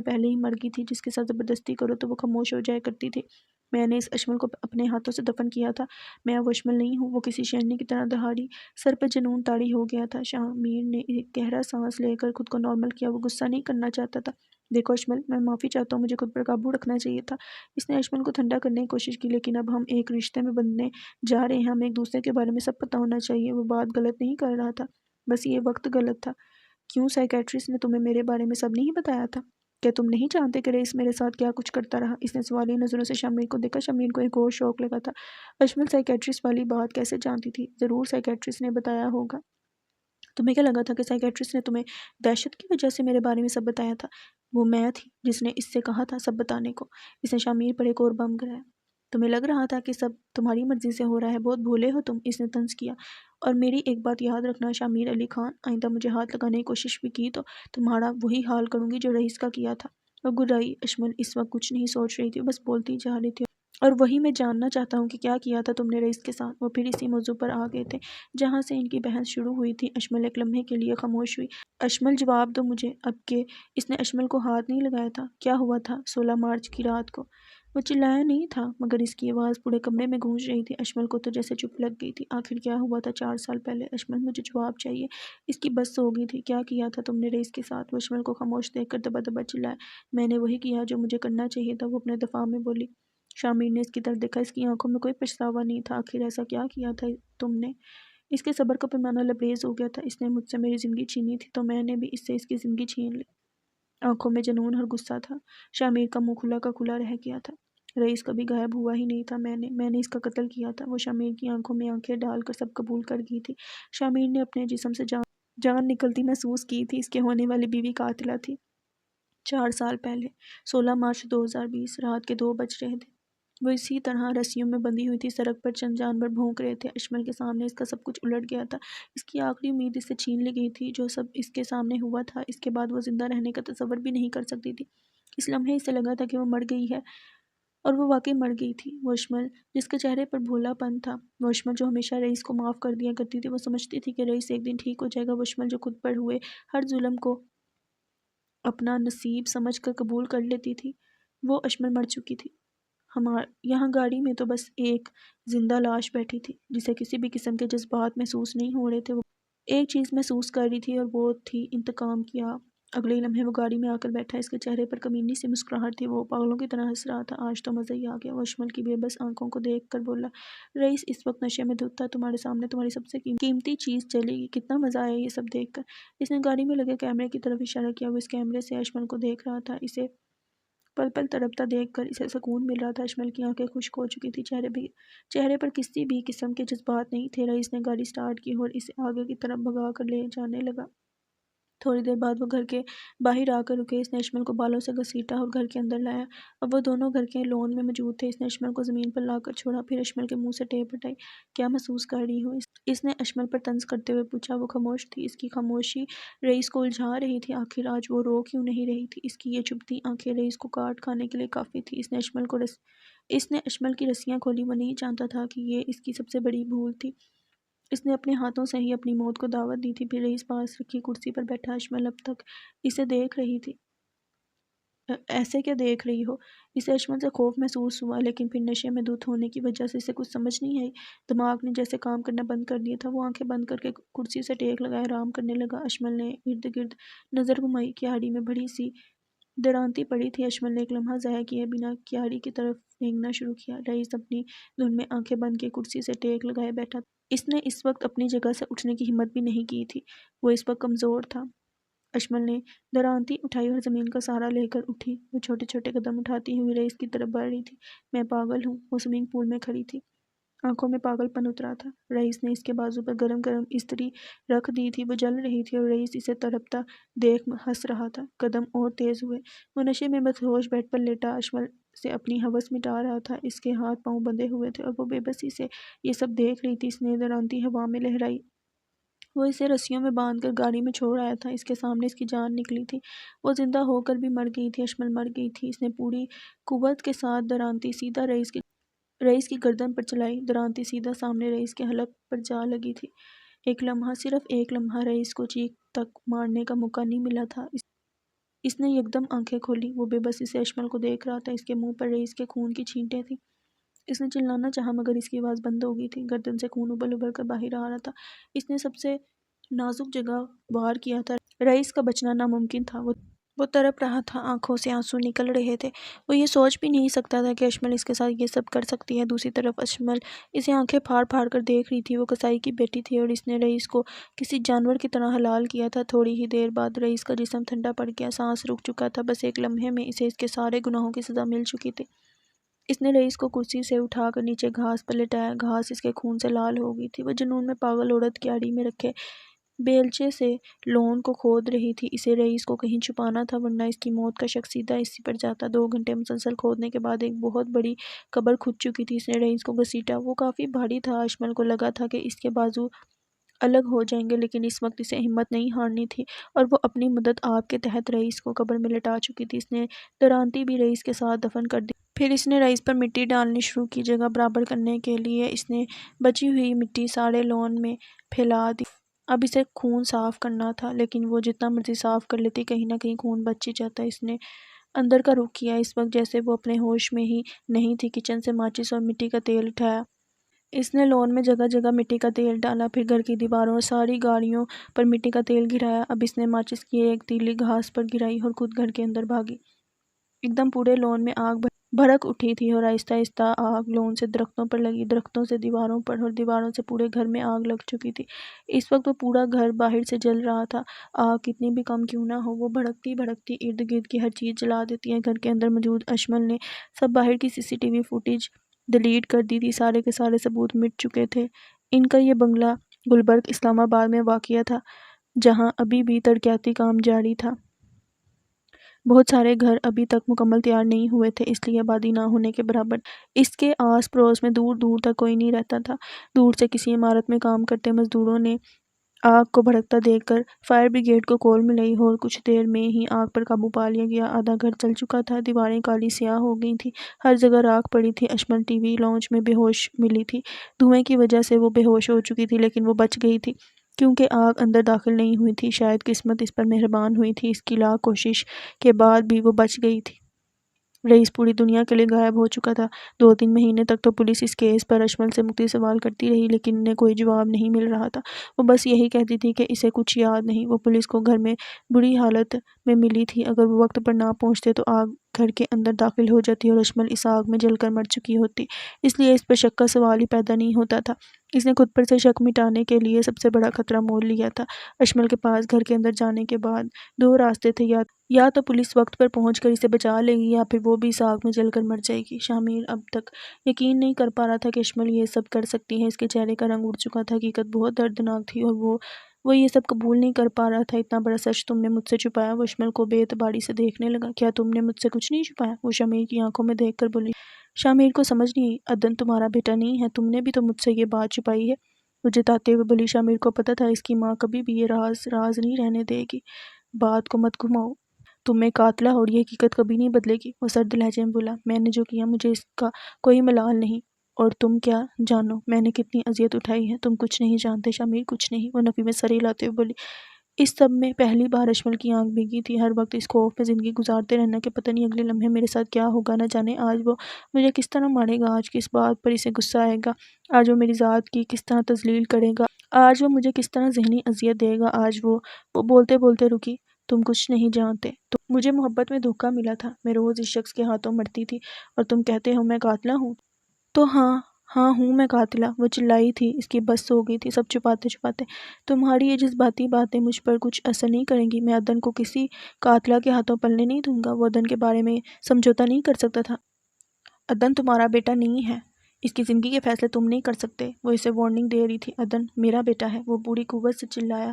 پہلے ہی مر گئی تھی۔ جس کے ساتھ زبردستی کرو تو وہ خاموش ہو جایا کرتی تھی۔ میں نے اس اشمل کو اپنے ہاتھوں سے دفن کیا تھا۔ میں وہ اشمل نہیں ہوں۔ وہ کسی شیرنی کی طرح دہاڑی۔ سر پر جنون طاری ہو گیا تھا۔ شمیر نے ایک گہرا سانس لے کر خود کو نارمل کیا۔ وہ غصہ نہیں کرنا چاہتا تھا۔ دیکھو اشمل، میں معافی چاہتا ہوں، مجھے خود پر قابو رکھنا چاہیے تھا۔ اس نے اشمل کو ٹھنڈا کرنے کی کوشش کی۔ لیکن اب ہم ایک رشتے میں بندھنے جا رہے ہیں، ہمیں ایک دوسرے کے بارے میں سب پتہ ہونا چاہیے۔ وہ بات غلط نہیں کر رہا تھا، بس یہ وقت غلط تھا۔ کیوں سائیکیٹرسٹ نے تمہیں میرے بارے میں سب نہیں بتایا تھا؟ کیا تم نہیں جانتے کہ رئیس میرے ساتھ کیا کچھ کرتا رہا؟ اس نے سوالیہ نظروں سے شمیر کو دیکھا۔ شمیر کو ایک اور شوق لگا تھا۔ اشمل سائیکیٹرسٹ والی بات کیسے جانتی تھی؟ ضرور سائیکیٹرسٹ نے بتایا ہوگا۔ تمہیں کیا لگا تھا کہ سائیکیٹرسٹ نے تمہیں دہشت کی وجہ سے میرے بارے میں سب بتایا تھا؟ وہ میں تھی جس نے اس سے کہا تھا سب بتانے کو۔ اس نے شمیر پر ایک اور بم گرایا۔ تمہیں لگ رہا تھا کہ سب تمہاری مرضی سے ہو رہا ہے، بہت بھولے ہو تم۔ اس نے طنز کیا۔ اور میری ایک بات یاد رکھنا شمیر علی خان، آئندہ مجھے ہاتھ لگانے کی کوشش بھی کی تو تمہارا وہی حال کروں گی جو رئیس کا کیا تھا۔ وہ گرائی۔ اشمل اس وقت کچھ نہیں سوچ رہی تھی، بس بولتی جا رہی تھی۔ اور وہی میں جاننا چاہتا ہوں کہ کیا کیا تھا تم نے رئیس کے ساتھ۔ وہ پھر اسی موضوع پر آ گئے تھے جہاں سے ان کی بحث شروع ہوئی تھی۔ اشمل ایک لمحے کے لیے خاموش ہوئی۔ اشمل جواب دو مجھے اب کہ اس نے اشمل کو ہاتھ نہیں لگایا تھا۔ کیا ہوا تھا 16 مارچ کی رات کو؟ وہ چلایا نہیں تھا مگر اس کی آواز پورے کمرے میں گونج رہی تھی۔ اشمل کو تو جیسے چپ لگ گئی تھی۔ آخر کیا ہوا تھا 4 سال پہلے؟ اشمل مجھے جواب چاہیے۔ اس کی بس ہو گئی تھی۔ کیا کیا تھا تم نے رئیس کے ساتھ؟ وہ اشمل کو خاموش دیکھ کر دبا دبا چلایا۔ میں نے وہی کیا جو مجھے کرنا چاہیے تھا، وہ اپنے دفاع میں بولی۔ شامیر نے اس کی طرف دیکھا۔ اس کی آنکھوں میں کوئی پچھتاوا نہیں تھا۔ آخر ایسا کیا کیا تھا تم نے؟ اس کے صبر کا پیمانہ لبریز ہو گیا تھا۔ اس نے مجھ سے میری زندگی چھینی تھی تو میں نے بھی اس سے اس کی زندگی چھین لی۔ آنکھوں میں جنون اور غصہ تھا۔ شامیر کا منہ کھلا کا کھلا رہ گیا تھا۔ رئیس کبھی غائب ہوا ہی نہیں تھا۔ میں نے اس کا قتل کیا تھا۔ وہ شامیر کی آنکھوں میں آنکھیں ڈال کر سب قبول کر گئی تھی۔ شامیر نے اپنے جسم سے جان نکلتی محسوس کی تھی۔ اس کے ہونے والی بیوی قاتلہ تھی۔ 4 سال پہلے 16 مارچ 2020 رات کے 2 بج رہے تھے۔ وہ اسی طرح رسیوں میں بندھی ہوئی تھی۔ سڑک پر چند جانور بھونک رہے تھے۔ اشمل کے سامنے اس کا سب کچھ الٹ گیا تھا۔ اس کی آخری امید اس سے چھین لی گئی تھی۔ جو سب اس کے سامنے ہوا تھا، اس کے بعد وہ زندہ رہنے کا تصور بھی نہیں کر سکتی تھی۔ اس لمحے اسے لگا تھا کہ وہ مر گئی ہے، اور وہ واقعی مر گئی تھی۔ وہ اشمل جس کے چہرے پر بھولا پن تھا، وہ اشمل جو ہمیشہ رئیس کو معاف کر دیا کرتی تھی۔ وہ سمجھتی تھی کہ رئیس ایک دن ٹھیک ہو جائے گا۔ وہ اشمل جو خود پر ہوئے ہر ظلم کو اپنا نصیب سمجھ کر قبول کر لیتی تھی، وہ اشمل مر چکی تھی۔ یہاں گاڑی میں تو بس ایک زندہ لاش بیٹھی تھی، جسے کسی بھی قسم کے جذبات محسوس نہیں ہو رہے تھے۔ وہ ایک چیز محسوس کر رہی تھی، اور وہ تھی انتقام کی آگ۔ اگلے ہی لمحے وہ گاڑی میں آ کر بیٹھا۔ اس کے چہرے پر کمینی سی مسکراہٹ تھی۔ وہ پاگلوں کی طرح ہنس رہا تھا۔ آج تو مزہ ہی آ گیا۔ وہ اشمل کی بے بس آنکھوں کو دیکھ کر بولا، رئیس اس وقت نشے میں دھت تھا۔ تمہارے سامنے تمہاری سب سے قیمتی چیز چلے گی۔ کتنا مزہ آیا یہ سب دیکھ کر۔ اس نے گاڑی میں لگے کیمرے کی طرف اشارہ کیا۔ وہ اس کیمرے سے اشمل کو دیکھ رہا تھا۔ اسے پل پل تڑپتا دیکھ کر اسے سکون مل رہا تھا۔ اشمل کی آنکھیں خشک ہو چکی تھی۔ چہرے پر کسی بھی قسم کے جذبات نہیں تھے۔ رئیس نے گاڑی سٹارٹ کی اور اسے آگے کی طرف بھگا کر لے جانے لگا۔ تھوڑی دیر بعد وہ گھر کے باہر آ کر رکے۔ اس نے اشمل کو بالوں سے گھسیٹا اور گھر کے اندر لایا۔ اب وہ دونوں گھر کے لون میں موجود تھے۔ اس نے اشمل کو زمین پر لا کر چھوڑا، پھر اشمل کے منہ سے ٹیپ ہٹائی۔ کیا محسوس کر رہی ہو؟ اس نے اشمل پر طنز کرتے ہوئے پوچھا۔ وہ خاموش تھی۔ اس کی خاموشی رئیس کو الجھا رہی تھی۔ آخر آج وہ رو کیوں نہیں رہی تھی؟ اس کی یہ چبھتی آنکھیں رئیس کو کاٹ کھانے کے لیے کافی تھی۔ اس نے اشمل کی رسیاں کھولی۔ وہ نہیں جانتا تھا کہ یہ اس کی سب سے بڑی بھول تھی۔ اس نے اپنے ہاتھوں سے ہی اپنی موت کو دعوت دی تھی۔ پھر رئیس پاس رکھی کرسی پر بیٹھا۔ اشمل اب تک اسے دیکھ رہی تھی۔ ایسے کیا دیکھ رہی ہو؟ اسے اشمل سے خوف محسوس ہوا، لیکن پھر نشے میں دھت ہونے کی وجہ سے اسے کچھ سمجھ نہیں آئی۔ دماغ نے جیسے کام کرنا بند کر دیا تھا۔ وہ آنکھیں بند کر کے کرسی سے ٹیک لگائے آرام کرنے لگا۔ اشمل نے ارد گرد نظر گھمائی۔ کیاری میں بڑی سی درانتی پڑی تھی۔ اشمل نے ایک لمحہ ضائع کیے بنا کیاری کی طرف پھینکنا شروع کیا۔ رئیس اپنی دھن میں آنکھیں بند کے کرسی سے ٹیک لگائے بیٹھا تھا۔ اس نے اس وقت اپنی جگہ سے اٹھنے کی ہمت بھی نہیں کی تھی۔ وہ اس وقت کمزور تھا۔ اشمل نے درانتی اٹھائی اور زمین کا سہارا لے کر اٹھی۔ وہ چھوٹے چھوٹے قدم اٹھاتی ہوئی رئیس کی طرف بڑھ رہی تھی۔ میں پاگل ہوں۔ وہ سوئمنگ پول میں کھڑی تھی۔ آنکھوں میں پاگل پن اترا تھا۔ رئیس نے اس کے بازو پر گرم گرم استری رکھ دی تھی۔ وہ جل رہی تھی اور رئیس اسے تڑپتا دیکھ ہنس رہا تھا۔ قدم اور تیز ہوئے۔ وہ نشے میں مدہوش بیڈ پر لیٹا اشمل سے اپنی ہوس مٹا رہا تھا۔ اس کے ہاتھ پاؤں بندھے ہوئے تھے اور وہ بے بسی سے یہ سب دیکھ رہی تھی۔ اس نے درانتی ہوا میں لہرائی۔ وہ اسے رسیوں میں باندھ کر گاڑی میں چھوڑ آیا تھا۔ اس کے سامنے اس کی جان نکلی تھی۔ وہ زندہ ہو کر بھی مر گئی تھی۔ اشمل مر گئی تھی۔ اس نے پوری قوت کے ساتھ درانتی سیدھا رئیس کی گردن پر چلائی۔ درانتی سیدھا سامنے رئیس کے حلق پر جا لگی تھی۔ ایک لمحہ، صرف ایک لمحہ رئیس کو چیخ تک مارنے کا موقع نہیں ملا تھا۔ اس نے یکدم آنکھیں کھولی۔ وہ بے بسی سے اشمل کو دیکھ رہا تھا۔ اس کے منہ پر رئیس کے خون کی چھینٹیں تھیں۔ اس نے چلانا چاہا مگر اس کی آواز بند ہو گئی تھی۔ گردن سے خون ابل ابل کر باہر آ رہا تھا۔ اس نے سب سے نازک جگہ وار کیا تھا۔ رئیس کا بچنا ناممکن تھا۔ وہ تڑپ رہا تھا۔ آنکھوں سے آنسو نکل رہے تھے۔ وہ یہ سوچ بھی نہیں سکتا تھا کہ اشمل اس کے ساتھ یہ سب کر سکتی ہے۔ دوسری طرف اشمل اسے آنکھیں پھاڑ پھاڑ کر دیکھ رہی تھی۔ وہ کسائی کی بیٹی تھی اور اس نے رئیس کو کسی جانور کی طرح حلال کیا تھا۔ تھوڑی ہی دیر بعد رئیس کا جسم ٹھنڈا پڑ گیا۔ سانس رک چکا تھا۔ بس ایک لمحے میں اسے اس کے سارے گناہوں کی سزا مل چکی تھی۔ اس نے رئیس کو کرسی سے اٹھا کر نیچے گھاس پر لٹایا۔ گھاس اس کے خون سے لال ہو گئی تھی۔ وہ جنون میں پاگل عورت کیاری میں رکھے بیلچے سے لون کو کھود رہی تھی۔ اسے رئیس کو کہیں چھپانا تھا، ورنہ اس کی موت کا شک سیدھا اسی پر جاتا۔ 2 گھنٹے مسلسل کھودنے کے بعد ایک بہت بڑی قبر کھد چکی تھی۔ اس نے رئیس کو گھسیٹا۔ وہ کافی بھاری تھا۔ اشمل کو لگا تھا کہ اس کے بازو الگ ہو جائیں گے، لیکن اس وقت اسے ہمت نہیں ہارنی تھی اور وہ اپنی مدت آب کے تحت رئیس کو قبر میں لٹا چکی تھی۔ اس نے درانتی بھی رئیس کے ساتھ دفن کر دی۔ پھر اس نے رئیس پر مٹی ڈالنی شروع کی۔ جگہ برابر کرنے کے لیے اس نے بچی ہوئی مٹی سارے لون میں پھیلا دی۔ اب اسے خون صاف کرنا تھا، لیکن وہ جتنا مرضی صاف کر لیتی کہیں نہ کہیں خون بچ ہی جاتا۔ اس نے اندر کا رخ کیا۔ اس وقت جیسے وہ اپنے ہوش میں ہی نہیں تھی۔ کچن سے ماچس اور مٹی کا تیل اٹھایا۔ اس نے لون میں جگہ جگہ مٹی کا تیل ڈالا، پھر گھر کی دیواروں اور ساری گاڑیوں پر مٹی کا تیل گرایا۔ اب اس نے ماچس کی ایک تیلی گھاس پر گرائی اور خود گھر کے اندر بھاگی۔ ایک دم پورے لون میں آگ بھڑک اٹھی تھی اور آہستہ آہستہ آگ لون سے درختوں پر لگی، درختوں سے دیواروں پر اور دیواروں سے پورے گھر میں آگ لگ چکی تھی۔ اس وقت وہ پورا گھر باہر سے جل رہا تھا۔ آگ کتنی بھی کم کیوں نہ ہو، وہ بھڑکتی بھڑکتی ارد گرد کی ہر چیز جلا دیتی ہے۔ گھر کے اندر موجود اشمل نے سب باہر کی C C T V footage delete کر دی تھی۔ سارے کے سارے ثبوت مٹ چکے تھے۔ ان کا یہ بنگلہ گلبرگ اسلام آباد میں واقع تھا، جہاں ابھی بھی ترقیاتی کام جاری تھا۔ بہت سارے گھر ابھی تک مکمل تیار نہیں ہوئے تھے، اس لیے آبادی نہ ہونے کے برابر۔ اس کے آس پڑوس میں دور دور تک کوئی نہیں رہتا تھا۔ دور سے کسی عمارت میں کام کرتے مزدوروں نے آگ کو بھڑکتا دیکھ کر فائر بریگیڈ کو کال ملائی اور کچھ دیر میں ہی آگ پر قابو پا لیا گیا۔ آدھا گھر جل چکا تھا، دیواریں کالی سیاہ ہو گئی تھیں، ہر جگہ راکھ پڑی تھی۔ اشمل ٹی وی لاؤنج میں بے ہوش ملی تھی۔ دھوئیں کی وجہ سے وہ بے ہوش ہو چکی تھی، لیکن وہ بچ گئی تھی کیونکہ آگ اندر داخل نہیں ہوئی تھی۔ شاید قسمت اس پر مہربان ہوئی تھی، اس کی لاکھ کوشش کے بعد بھی وہ بچ گئی تھی۔ رئیس پوری دنیا کے لیے غائب ہو چکا تھا۔ 2-3 مہینے تک تو پولیس اس کیس پر اشمل سے مختلف سوال کرتی رہی، لیکن انہیں کوئی جواب نہیں مل رہا تھا۔ وہ بس یہی کہتی تھی کہ اسے کچھ یاد نہیں۔ وہ پولیس کو گھر میں بری حالت میں ملی تھی۔ اگر وہ وقت پر نہ پہنچتے تو آگ گھر کے اندر داخل ہو جاتی اور اشمل اس آگ میں جل کر مر چکی ہوتی۔ اس لیے اس پر شک کا سوال ہی پیدا نہیں ہوتا تھا۔ اس نے خود پر سے شک مٹانے کے لیے سب سے بڑا خطرہ مول لیا تھا۔ اشمل کے پاس گھر کے اندر جانے کے بعد 2 راستے تھے، یا تو پولیس وقت پر پہنچ کر اسے بچا لے گی یا پھر وہ بھی اس آگ میں جل کر مر جائے گی۔ شامیر اب تک یقین نہیں کر پا رہا تھا کہ اشمل یہ سب کر سکتی ہے۔ اس کے چہرے کا رنگ اڑ چکا تھا۔ حقیقت بہت دردناک تھی اور وہ یہ سب قبول نہیں کر پا رہا تھا۔ اتنا بڑا سچ تم نے مجھ سے چھپایا؟ وہ اشمل کو بے اعتباری سے دیکھنے لگا۔ کیا تم نے مجھ سے کچھ نہیں چھپایا؟ وہ شامیر کی آنکھوں میں دیکھ کر بولی۔ شامیر کو سمجھ نہیں آئی۔ عدن تمہارا بیٹا نہیں ہے، تم نے بھی تو مجھ سے یہ بات چھپائی ہے، وہ جتاتے ہوئے بولی۔ شامیر کو پتہ تھا اس کی ماں کبھی بھی یہ راز راز نہیں رہنے دے گی۔ بات کو مت گھماؤ، تم ایک قاتلہ ہو اور یہ حقیقت کبھی نہیں بدلے گی، وہ سرد لہجے میں بولا۔ میں نے جو کیا مجھے اس کا کوئی ملال نہیں، اور تم کیا جانو میں نے کتنی اذیت اٹھائی ہے؟ تم کچھ نہیں جانتے شامیر، کچھ نہیں، وہ نفی میں سر ہلاتے ہوئے بولی۔ اس سب میں پہلی بار اشمل کی آنکھ بھیگی تھی۔ ہر وقت اس خوف میں زندگی گزارتے رہنا کہ پتہ نہیں اگلے لمحے میرے ساتھ کیا ہوگا، نہ جانے آج وہ مجھے کس طرح مارے گا، آج کس بات پر اسے غصہ آئے گا، آج وہ میری ذات کی کس طرح تذلیل کرے گا، آج وہ مجھے کس طرح ذہنی اذیت دے گا، آج وہ بولتے بولتے رکی۔ تم کچھ نہیں جانتے، مجھے محبت میں دھوکہ ملا تھا، میں روز اس شخص کے ہاتھوں مرتی تھی، اور تم کہتے ہو میں قاتلہ ہوں؟ تو ہاں ہوں میں قاتلہ، وہ چلائی تھی۔ اس کی بس ہو گئی تھی سب چھپاتے چھپاتے۔ تمہاری یہ جذباتی باتیں مجھ پر کچھ اثر نہیں کریں گی۔ میں عدن کو کسی قاتلہ کے ہاتھوں پلنے نہیں دوں گا۔ وہ عدن کے بارے میں سمجھوتا نہیں کر سکتا تھا۔ عدن تمہارا بیٹا نہیں ہے، اس کی زندگی کے فیصلے تم نہیں کر سکتے۔ وہ اسے وارننگ دے رہی تھی۔ عدن میرا بیٹا ہے، وہ پوری قوت سے چلایا۔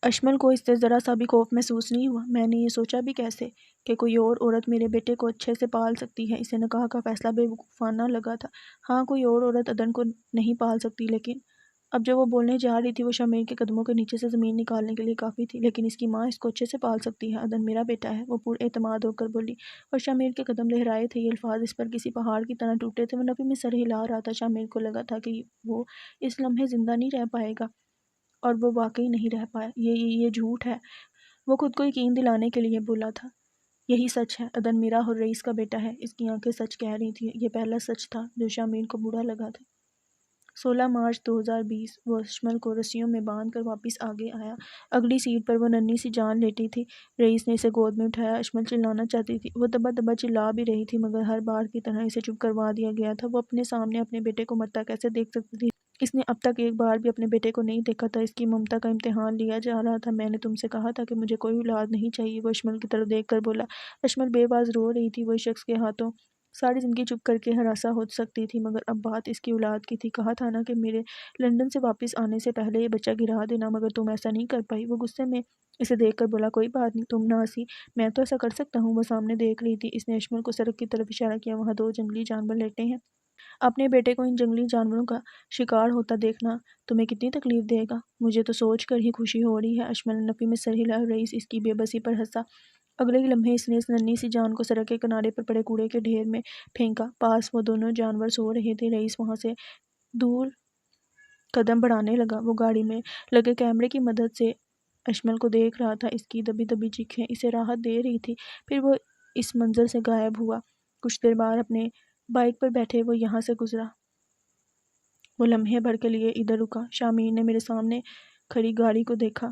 اشمل کو اس سے ذرا سا بھی خوف محسوس نہیں ہوا۔ میں نے یہ سوچا بھی کیسے کہ کوئی اور عورت میرے بیٹے کو اچھے سے پال سکتی ہے؟ اسے نکاح کا فیصلہ بے وقوفانہ لگا تھا۔ ہاں کوئی اور عورت عدن کو نہیں پال سکتی، لیکن اب جب وہ بولنے جا رہی تھی وہ شامیر کے قدموں کے نیچے سے زمین نکالنے کے لیے کافی تھی۔ لیکن اس کی ماں اس کو اچھے سے پال سکتی ہے، عدن میرا بیٹا ہے، وہ پر اعتماد ہو کر بولی، اور شامیر کے قدم لہرائے تھے۔ یہ الفاظ اس پر کسی پہاڑ کی طرح ٹوٹے تھے۔ وہ نفی میں سر ہلا رہا تھا۔ شامیر کو لگا تھا کہ وہ اس لمحے زندہ نہیں رہ پائے گا، اور وہ واقعی نہیں رہ پایا۔ یہ جھوٹ ہے، وہ خود کو یقین دلانے کے لیے بولا تھا۔ یہی سچ ہے، عدن میرا اور رئیس کا بیٹا ہے۔ اس کی آنکھیں سچ کہہ رہی تھیں۔ یہ پہلا سچ تھا جو شامیر کو برا لگا تھا۔ 16 مارچ 2020 وہ اشمل کو رسیوں میں باندھ کر واپس آگے آیا۔ اگلی سیٹ پر وہ ننھی سی جان لیٹی تھی۔ رئیس نے اسے گود میں اٹھایا۔ اشمل چلانا چاہتی تھی، وہ دبا دبا چلا بھی رہی تھی، مگر ہر بار کی طرح اسے چپ کروا دیا گیا تھا۔ وہ اپنے سامنے اپنے بیٹے کو مرتا کیسے دیکھ سکتی تھی؟ اس نے اب تک ایک بار بھی اپنے بیٹے کو نہیں دیکھا تھا۔ اس کی ممتا کا امتحان لیا جا رہا تھا۔ میں نے تم سے کہا تھا کہ مجھے کوئی اولاد نہیں چاہیے، وہ اشمل کی طرف دیکھ کر بولا۔ اشمل بے آواز رو رہی تھی۔ وہ اس شخص کے ہاتھوں ساری زندگی چپ کر کے ہراساں ہو سکتی تھی، مگر اب بات اس کی اولاد کی تھی۔ کہا تھا نا کہ میرے لندن سے واپس آنے سے پہلے یہ بچہ گرا دینا، مگر تم ایسا نہیں کر پائی۔ وہ غصے میں اسے دیکھ کر بولا، کوئی بات نہیں، تم نہ ہنسی، میں تو ایسا کر سکتا ہوں۔ وہ سامنے دیکھ رہی تھی۔ اس نے اشمل کو سڑک کی طرف اشارہ کیا۔ وہاں 2 جنگلی جانور لیٹے ہیں۔ اپنے بیٹے کو ان جنگلی جانوروں کا شکار ہوتا دیکھنا تمہیں کتنی تکلیف دے گا؟ مجھے تو سوچ کر ہی خوشی ہو رہی ہے، اشمل نے نفی میں سر ہلایا۔ رئیس اس کی بے بسی پر ہنسا۔ اگلے ہی لمحے اس نے اس ننھی سی جان کو سڑک کے کنارے پر پڑے کوڑے کے ڈھیر میں پھینکا۔ پاس وہ دونوں جانور سو رہے تھے۔ رئیس وہاں سے دور قدم بڑھانے لگا۔ وہ گاڑی میں لگے کیمرے کی مدد سے اشمل کو دیکھ رہا تھا۔ اس کی دبی دبی چیخیں اسے راحت دے رہی تھی۔ پھر وہ اس منظر سے غائب ہوا۔ کچھ دیر بعد اپنے بائک پر بیٹھے وہ یہاں سے گزرا۔ وہ لمحے بھر کے لیے ادھر رکا۔ شامیر نے میرے سامنے کھڑی گاڑی کو دیکھا۔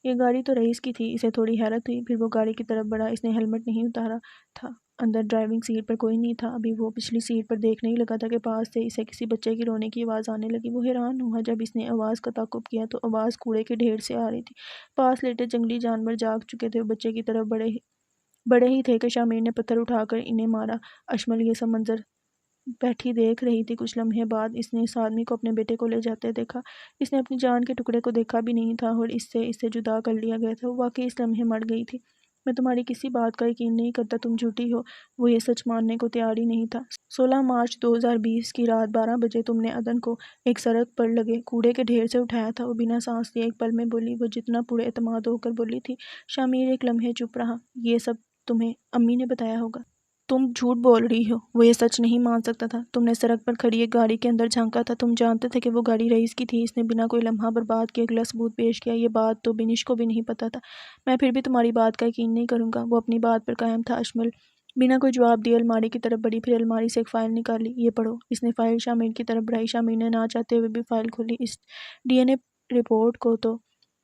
یہ گاڑی تو رئیس کی تھی۔ اسے تھوڑی حیرت ہوئی، پھر وہ گاڑی کی طرف بڑھا۔ اس نے ہیلمٹ نہیں اتارا تھا۔ اندر ڈرائیونگ سیٹ پر کوئی نہیں تھا۔ ابھی وہ پچھلی سیٹ پر دیکھنے ہی لگا تھا کہ پاس سے اسے کسی بچے کی رونے کی آواز آنے لگی۔ وہ حیران ہوا۔ جب اس نے آواز کا تعاقب کیا تو آواز کوڑے کے ڈھیر سے آ رہی تھی۔ پاس لیٹے جنگلی جانور جاگ چکے تھے۔ وہ بچے کی طرف بڑے ہی تھے کہ شامیر نے پتھر اٹھا کر انہیں مارا۔ اشمل یہ سب منظر بیٹھی دیکھ رہی تھی۔ کچھ لمحے بعد اس نے اس آدمی کو اپنے بیٹے کو لے جاتے دیکھا۔ اس نے اپنی جان کے ٹکڑے کو دیکھا بھی نہیں تھا اور اسے جدا کر لیا گیا تھا۔ وہ واقعی اس لمحے مر گئی تھی۔ میں تمہاری کسی بات کا یقین نہیں کرتا، تم جھوٹی ہو۔ وہ یہ سچ ماننے کو تیار ہی نہیں تھا۔ 16 مارچ 2020 کی رات 12 بجے تم نے عدن کو ایک سڑک پر لگے کوڑے کے ڈھیر سے اٹھایا تھا۔ وہ بنا سانس لیے ایک پل میں بولی، وہ جتنا پرے اعتماد ہو کر بولی تھی۔ شامیر ایک لمحے چپ رہا۔ یہ سب تمہیں امی نے بتایا ہوگا۔ تم جھوٹ بول رہی ہو۔ وہ یہ سچ نہیں مان سکتا تھا۔ تم نے سڑک پر کھڑی ایک گاڑی کے اندر جھانکا تھا۔ تم جانتے تھے کہ وہ گاڑی رئیس کی تھی۔ اس نے بنا کوئی لمحہ برباد کیے اگلا ثبوت پیش کیا۔ یہ بات تو بنش کو بھی نہیں پتا تھا۔ میں پھر بھی تمہاری بات کا یقین نہیں کروں گا۔ وہ اپنی بات پر قائم تھا۔ اشمل بنا کوئی جواب دیے الماری کی طرف بڑھی، پھر الماری سے ایک فائل نکالی۔ یہ پڑھو۔ اس نے فائل شامیر کی طرف بڑھائی۔ شامیر نے نہ چاہتے ہوئے بھی فائل کھولی۔ اس ڈی این اے رپورٹ کو تو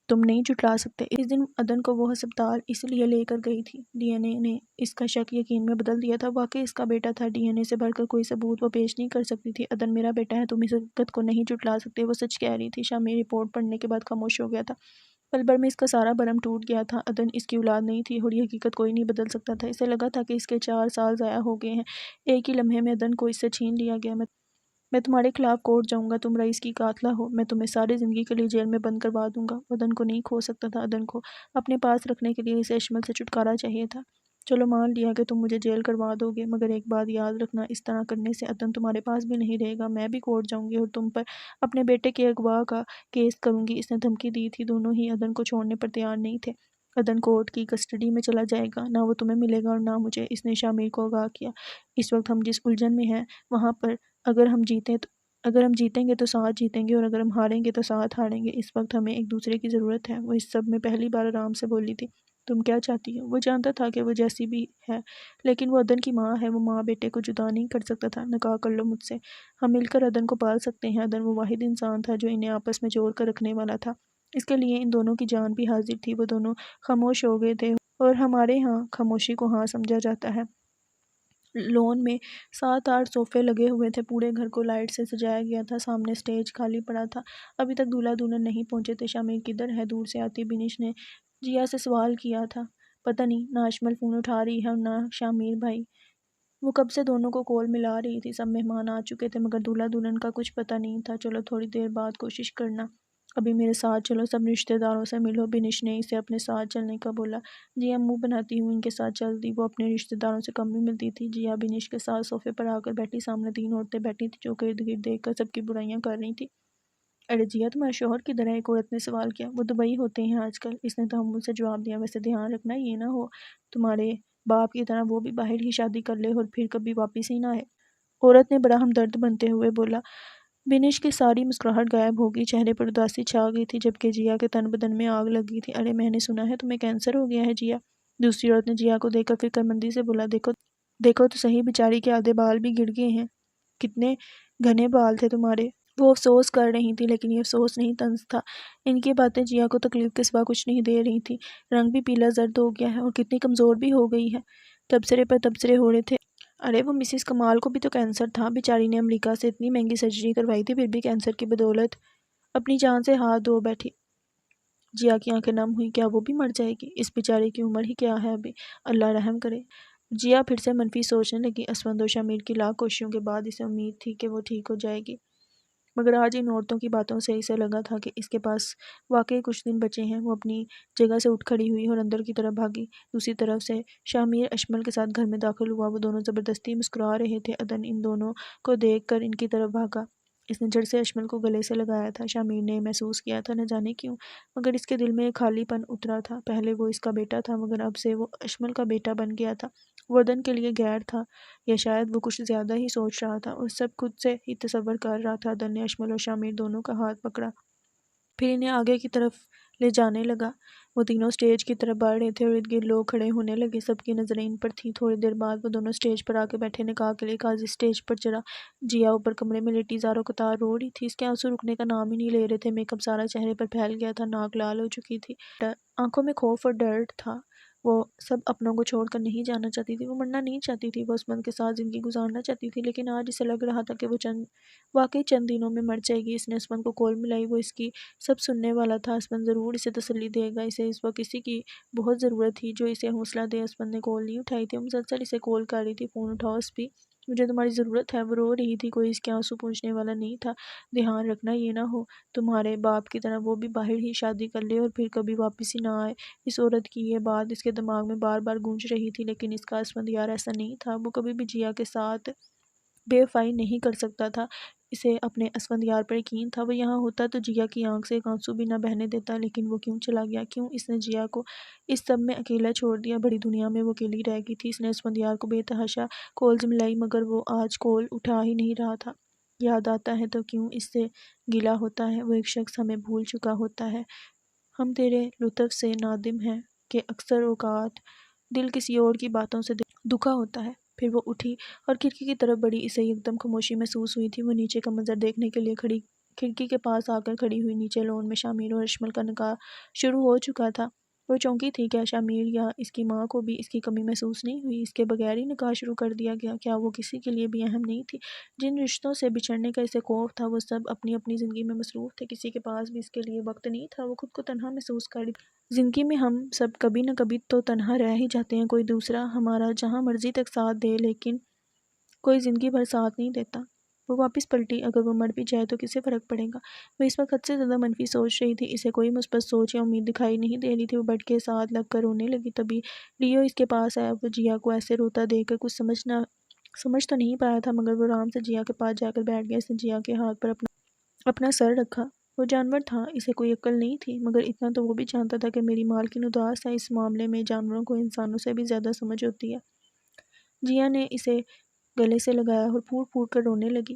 تم نہیں جھٹلا سکتے۔ اس دن عدن کو وہ ہسپتال اس لیے لے کر گئی تھی۔ ڈی این اے نے اس کا شک یقین میں بدل دیا تھا۔ واقعی اس کا بیٹا تھا۔ ڈی این اے سے بڑھ کر کوئی ثبوت وہ پیش نہیں کر سکتی تھی۔ عدن میرا بیٹا ہے، تم اس حقیقت کو نہیں جھٹلا سکتے۔ وہ سچ کہہ رہی تھی۔ شامیر رپورٹ پڑھنے کے بعد خاموش ہو گیا تھا۔ پل بھر میں اس کا سارا بھرم ٹوٹ گیا تھا۔ عدن اس کی اولاد نہیں تھی اور یہ حقیقت کوئی نہیں بدل سکتا تھا۔ اسے لگا تھا کہ اس کے 4 سال ضائع ہو گئے ہیں۔ ایک ہی لمحے میں عدن کو اس سے چھین لیا گیا۔ میں تمہارے خلاف کورٹ جاؤں گا۔ تم رئیس کی قاتلہ ہو۔ میں تمہیں ساری زندگی کے لیے جیل میں بند کروا دوں گا۔ وہ عدن کو نہیں کھو سکتا تھا۔ عدن کو اپنے پاس رکھنے کے لیے اسے اشمل سے چھٹکارا چاہیے تھا۔ چلو مان لیا کہ تم مجھے جیل کروا دو گے، مگر ایک بات یاد رکھنا، اس طرح کرنے سے عدن تمہارے پاس بھی نہیں رہے گا۔ میں بھی کورٹ جاؤں گی اور تم پر اپنے بیٹے کے اغوا کا کیس کروں گی۔ اس نے دھمکی دی تھی۔ دونوں ہی عدن کو چھوڑنے پر تیار نہیں تھے۔ عدن کورٹ کی کسٹڈی میں چلا جائے گا، نہ وہ تمہیں ملے گا اور نہ مجھے۔ اس نے شامیر کو آگاہ کیا۔ اس وقت ہم جس الجھن میں ہیں وہاں پر اگر ہم جیتیں گے تو ساتھ جیتیں گے اور اگر ہم ہاریں گے تو ساتھ ہاریں گے۔ اس وقت ہمیں ایک دوسرے کی ضرورت ہے۔ وہ اس سب میں پہلی بار آرام سے بولی تھی۔ تم کیا چاہتی ہو؟ وہ جانتا تھا کہ وہ جیسی بھی ہے لیکن وہ عدن کی ماں ہے۔ وہ ماں بیٹے کو جدا نہیں کر سکتا تھا۔ نکاح کر لو مجھ سے، ہم مل کر عدن کو پال سکتے ہیں۔ عدن وہ واحد انسان تھا جو انہیں آپس میں جوڑ کر رکھنے والا تھا۔ اس کے لیے ان دونوں کی جان بھی حاضر تھی۔ وہ دونوں خاموش ہو گئے تھے اور ہمارے ہاں خاموشی کو ہاں سمجھا جاتا ہے۔ لون میں 7-8 صوفے لگے ہوئے تھے۔ پورے گھر کو لائٹ سے سجایا گیا تھا۔ سامنے سٹیج خالی پڑا تھا۔ ابھی تک دولہا دلہن نہیں پہنچے تھے۔ شامیر کدھر ہے؟ دور سے آتی بنش نے جیا سے سوال کیا تھا۔ پتہ نہیں، نہ اشمل فون اٹھا رہی ہے اور نہ شامیر بھائی۔ وہ کب سے دونوں کو کال ملا رہی تھی۔ سب مہمان آ چکے تھے مگر دولہا دلہن کا کچھ پتہ نہیں تھا۔ چلو تھوڑی دیر بعد کوشش کرنا۔ ابھی میرے ساتھ چلو، سب رشتہ داروں سے ملو۔ بنش نے اسے اپنے ساتھ چلنے کا بولا۔ جیا منہ بناتی ہوئی ان کے ساتھ چل دی۔ وہ اپنے رشتہ داروں سے کم ہی ملتی تھی۔ جیا بنش کے ساتھ صوفے پر آ کر بیٹھی۔ سامنے 3 عورتیں بیٹھی تھیں جو ارد گرد دیکھ کر سب کی برائیاں کر رہی تھیں۔ ارے جیا، تمہارا شوہر کدھر ہے؟ ایک عورت نے سوال کیا۔ وہ دبئی ہوتے ہیں آج کل، اس نے تحمل سے جواب دیا۔ ویسے دھیان رکھنا یہ نہ ہو تمہارے باپ کی طرح وہ بھی باہر ہی شادی کر لے اور پھر کبھی واپس ہی نہ آئے۔ عورت نے بڑا ہمدرد بنتے ہوئے بولا۔ بنش کی ساری مسکراہٹ غائب ہو گئی۔ چہرے پر اداسی چھا گئی تھی جبکہ جیا کے تن بدن میں آگ لگ گئی تھی۔ ارے میں نے سنا ہے تمہیں کینسر ہو گیا ہے جیا۔ دوسری عورت نے جیا کو دیکھ کر فکرمندی سے بولا۔ دیکھو تو صحیح، بیچاری کے آدھے بال بھی گر گئے ہیں۔ کتنے گھنے بال تھے تمہارے۔ وہ افسوس کر رہی تھی لیکن یہ افسوس نہیں طنز تھا۔ ان کی باتیں جیا کو تکلیف کے سوا کچھ نہیں دے رہی تھی۔ رنگ بھی پیلا زرد ہو گیا ہے اور کتنی کمزور بھی ہو گئی ہے۔ تبصرے پر تبصرے ہو رہے تھے۔ ارے وہ مسز کمال کو بھی تو کینسر تھا۔ بیچاری نے امریکہ سے اتنی مہنگی سرجری کروائی تھی، پھر بھی کینسر کی بدولت اپنی جان سے ہاتھ دھو بیٹھی۔ جیا کی آنکھیں نم ہوئی۔ کیا وہ بھی مر جائے گی؟ اس بیچاری کی عمر ہی کیا ہے ابھی، اللہ رحم کرے۔ جیا پھر سے منفی سوچنے لگی۔ اسفند و شامیر کی لاکھ کوششوں کے بعد اسے امید تھی کہ وہ ٹھیک ہو جائے گی، مگر آج ان عورتوں کی باتوں سے اسے لگا تھا کہ اس کے پاس واقعی کچھ دن بچے ہیں۔ وہ اپنی جگہ سے اٹھ کھڑی ہوئی اور اندر کی طرف بھاگی۔ دوسری طرف سے شامیر اشمل کے ساتھ گھر میں داخل ہوا۔ وہ دونوں زبردستی مسکرا رہے تھے۔ عدن ان دونوں کو دیکھ کر ان کی طرف بھاگا۔ اس نے جھٹ سے اشمل کو گلے سے لگایا تھا۔ شامیر نے محسوس کیا تھا، نہ جانے کیوں، مگر اس کے دل میں ایک خالی پن اترا تھا۔ پہلے وہ اس کا بیٹا تھا مگر اب سے وہ اشمل کا بیٹا بن گیا تھا۔ وہ عدن کے لیے غیر تھا، یا شاید وہ کچھ زیادہ ہی سوچ رہا تھا اور سب خود سے ہی تصور کر رہا تھا۔ عدن نے اشمل اور شامیر دونوں کا ہاتھ پکڑا، پھر انہیں آگے کی طرف لے جانے لگا۔ وہ تینوں اسٹیج کی طرف بڑھ رہے تھے اور ارد گرد لوگ کھڑے ہونے لگے۔ سب کی نظریں ان پر تھیں۔ تھوڑی دیر بعد وہ دونوں اسٹیج پر آ کے بیٹھے۔ نکاح کے لیے قاضی اسٹیج پر چڑھا۔ جیا اوپر کمرے میں لیٹی زاروں قطار رو رہی تھی۔ اس کے آنسو رکنے کا نام ہی نہیں لے رہے تھے۔ میک اپ سارا چہرے پر پھیل گیا تھا، ناک لال ہو چکی تھی، آنکھوں میں خوف اور ڈر تھا۔ وہ سب اپنوں کو چھوڑ کر نہیں جانا چاہتی تھی، وہ مرنا نہیں چاہتی تھی، وہ عصمت کے ساتھ زندگی گزارنا چاہتی تھی، لیکن آج اسے لگ رہا تھا کہ وہ واقعی چند دنوں میں مر جائے گی۔ اس نے عصمت کو کال ملائی، وہ اس کی سب سننے والا تھا۔ عصمت ضرور اسے تسلی دے گا، اسے اس وقت کسی کی بہت ضرورت تھی جو اسے حوصلہ دے۔ عصمت نے کال نہیں اٹھائی تھی، وہ مسلسل اسے کال کر رہی تھی، فون اٹھاؤ اسپی، مجھے تمہاری ضرورت ہے۔ وہ رو رہی تھی، کوئی اس کے آنسو پوچھنے والا نہیں تھا۔ دھیان رکھنا یہ نہ ہو تمہارے باپ کی طرح وہ بھی باہر ہی شادی کر لے اور پھر کبھی واپس ہی نہ آئے۔ اس عورت کی یہ بات اس کے دماغ میں بار بار گونج رہی تھی، لیکن اس کا عصمت یار ایسا نہیں تھا، وہ کبھی بھی جیا کے ساتھ بے وفائی نہیں کر سکتا تھا۔ اسے اپنے عصمت یار پر یقین تھا، وہ یہاں ہوتا تو جیا کی آنکھ سے ایک آنسو بھی نہ بہنے دیتا، لیکن وہ کیوں چلا گیا؟ کیوں اس نے جیا کو اس سب میں اکیلا چھوڑ دیا؟ بڑی دنیا میں وہ اکیلی رہ گئی تھی۔ اس نے عصمت یار کو بے تحاشا کالز ملائی، مگر وہ آج کال اٹھا ہی نہیں رہا تھا۔ یاد آتا ہے تو کیوں اس سے گلہ ہوتا ہے، وہ ایک شخص ہمیں بھول چکا ہوتا ہے۔ ہم تیرے لطف سے نادم ہیں کہ اکثر اوقات دل کسی اور کی باتوں سے دکھا ہوتا ہے۔ پھر وہ اٹھی اور کھڑکی کی طرف بڑھی۔ اسے ایک دم خاموشی محسوس ہوئی تھی۔ وہ نیچے کا منظر دیکھنے کے لیے کھڑکی کے پاس آ کر کھڑی ہوئی۔ نیچے لون میں شامیر اور اشمل کا نکاح شروع ہو چکا تھا۔ وہ چونکی تھی، کیا شامیر یا اس کی ماں کو بھی اس کی کمی محسوس نہیں ہوئی؟ اس کے بغیر ہی نکاح شروع کر دیا گیا؟ کیا وہ کسی کے لیے بھی اہم نہیں تھی؟ جن رشتوں سے بچھڑنے کا اسے خوف تھا وہ سب اپنی اپنی زندگی میں مصروف تھے، کسی کے پاس بھی اس کے لیے وقت نہیں تھا۔ وہ خود کو تنہا محسوس کر رہی تھی۔ زندگی میں ہم سب کبھی نہ کبھی تو تنہا رہ ہی جاتے ہیں، کوئی دوسرا ہمارا جہاں مرضی تک ساتھ دے لیکن کوئی زندگی بھر ساتھ نہیں دیتا۔ وہ واپس پلٹی، اگر وہ مر بھی جائے تو کسے فرق پڑے گا؟ وہ اس وقت حد سے زیادہ منفی سوچ رہی تھی، اسے کوئی مثبت سوچ یا امید دکھائی نہیں دے رہی تھی۔ وہ بیڈ کے ساتھ لگ کر رونے لگی، تبھی لیو اس کے پاس آیا۔ وہ جیا کو ایسے روتا دیکھ کر کچھ سمجھ تو نہیں پایا تھا، مگر وہ آرام سے جیا کے پاس جا کر بیٹھ گیا۔ اس نے جیا کے ہاتھ پر اپنا سر رکھا۔ وہ جانور تھا، اسے کوئی عقل نہیں تھی، مگر اتنا تو وہ بھی جانتا تھا کہ میری مالکن اداس ہے۔ اس معاملے میں جانوروں کو انسانوں سے بھی زیادہ سمجھ ہوتی ہے۔ جیا نے اسے گلے سے لگایا اور پھوٹ پھوٹ کر رونے لگی۔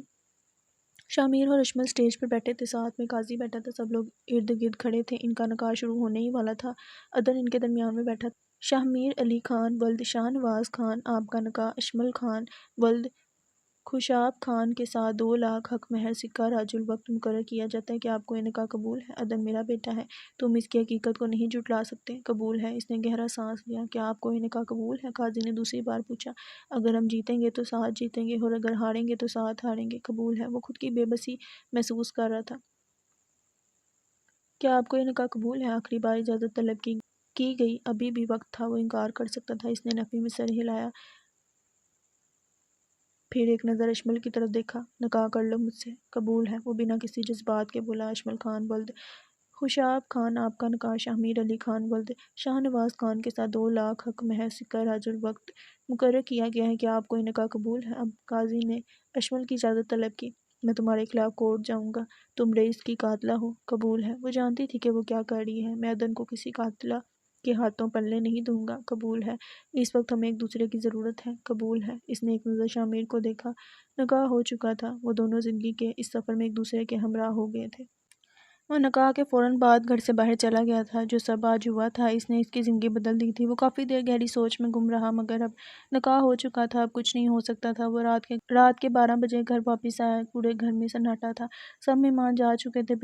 شامیر اور اشمل اسٹیج پر بیٹھے تھے، ساتھ میں قاضی بیٹھا تھا، سب لوگ ارد گرد کھڑے تھے۔ ان کا نکاح شروع ہونے ہی والا تھا۔ عدن ان کے درمیان میں بیٹھا تھا۔ شاہمیر علی خان ولد شاہ نواز خان، آپ کا نکاح اشمل خان ولد خوشاب خان کے ساتھ 2 لاکھ حق مہر سکہ راج الوقت مقرر کیا جاتا ہے۔ کیا آپ کو یہ نکاح قبول ہے؟ عدن میرا بیٹا ہے، تم اس کی حقیقت کو نہیں جھٹلا سکتے۔ قبول ہے۔ اس نے گہرا سانس لیا۔ کیا آپ کو یہ نکاح قبول ہے؟ قاضی نے دوسری بار پوچھا۔ اگر ہم جیتیں گے تو ساتھ جیتیں گے اور اگر ہاریں گے تو ساتھ ہاریں گے۔ قبول ہے۔ وہ خود کی بے بسی محسوس کر رہا تھا۔ کیا آپ کو یہ نکاح قبول ہے؟ آخری بار اجازت طلب کی گئی، ابھی بھی وقت تھا، وہ انکار کر سکتا تھا۔ اس نے نفی میں سر ہلایا، پھر ایک نظر اشمل کی طرف دیکھا۔ نکاح کر لو مجھ سے۔ قبول ہے، وہ بنا کسی جذبات کے بولا۔ اشمل خان ولد خوشاب خان، آپ کا نکاح شاہمیر علی خان ولد شاہ نواز خان کے ساتھ 2 لاکھ حق مہر سکہ راج الوقت مقرر کیا گیا ہے۔ کیا آپ کو یہ نکاح قبول ہے؟ اب قاضی نے اشمل کی اجازت طلب کی۔ میں تمہارے خلاف کورٹ جاؤں گا، تم رئیس کی قاتلہ ہو۔ قبول ہے۔ وہ جانتی تھی کہ وہ کیا کر رہی ہے۔ میں عدن کو کسی قاتلہ کے ہاتھوں پلنے نہیں دوں گا۔ قبول ہے۔ اس وقت ہمیں ایک دوسرے کی ضرورت ہے۔ قبول ہے۔ اس نے ایک نظر شامیر کو دیکھا۔ نکاح ہو چکا تھا، وہ دونوں زندگی کے اس سفر میں ایک دوسرے کے ہمراہ ہو گئے تھے۔ وہ نکاح کے فوراً بعد گھر سے باہر چلا گیا تھا۔ جو سب آج ہوا تھا اس نے اس کی زندگی بدل دی تھی۔ وہ کافی دیر گہری سوچ میں گم رہا، مگر اب نکاح ہو چکا تھا، اب کچھ نہیں ہو سکتا تھا۔ وہ رات کے 12 بجے گھر واپس آیا۔ پورے گھر میں سناٹا تھا، سب مہمان جا چکے تھے۔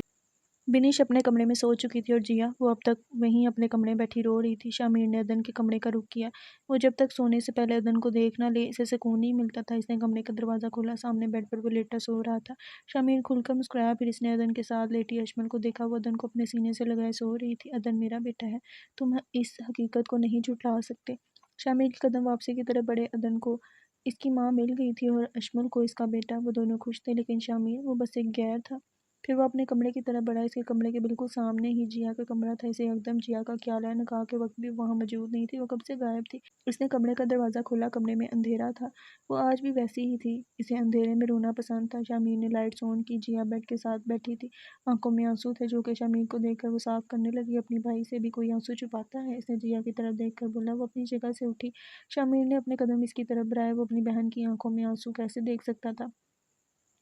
بنش اپنے کمرے میں سو چکی تھی اور جیا وہ اب تک وہیں اپنے کمرے میں بیٹھی رو رہی تھی۔ شامیر نے عدن کے کمرے کا رخ کیا۔ وہ جب تک سونے سے پہلے عدن کو دیکھ نہ لے اسے سکون نہیں ملتا تھا۔ اس نے کمرے کا دروازہ کھولا، سامنے بیڈ پر وہ لیٹا سو رہا تھا۔ شامیر کھل کر مسکرایا، پھر اس نے عدن کے ساتھ لیٹی اشمل کو دیکھا، وہ عدن کو اپنے سینے سے لگائے سو رہی تھی۔ عدن میرا بیٹا ہے، تم اس حقیقت کو نہیں جھٹلا سکتے۔ شامیر کے قدم واپسی کی طرف بڑھے۔ عدن کو اس کی ماں مل گئی تھی اور اشمل کو اس کا بیٹا، وہ دونوں خوش تھے، لیکن شامیر وہ بس ایک غیر تھا۔ پھر وہ اپنے کمرے کی طرف بڑھا۔ اس کے کمرے کے بالکل سامنے ہی جیا کا کمرہ تھا۔ اسے یکدم جیا کا خیال آیا، نکاح کے وقت بھی وہاں موجود نہیں تھی، وہ کب سے غائب تھی۔ اس نے کمرے کا دروازہ کھولا، کمرے میں اندھیرا تھا، وہ آج بھی ویسی ہی تھی، اسے اندھیرے میں رونا پسند تھا۔ شامیر نے لائٹس آن کی، جیا بیڈ کے ساتھ بیٹھی تھی، آنکھوں میں آنسو تھے جو کہ شامیر کو دیکھ کر وہ صاف کرنے لگی۔ اپنی بھائی سے بھی کوئی آنسو چھپاتا ہے؟ اس نے جیا کی طرف دیکھ کر بولا۔ وہ اپنی جگہ سے اٹھی، شامیر نے اپنے قدم اس کی طرف بڑھائے۔ وہ اپنی بہن کی آنکھوں میں آنسو کیسے دیکھ سکتا تھا؟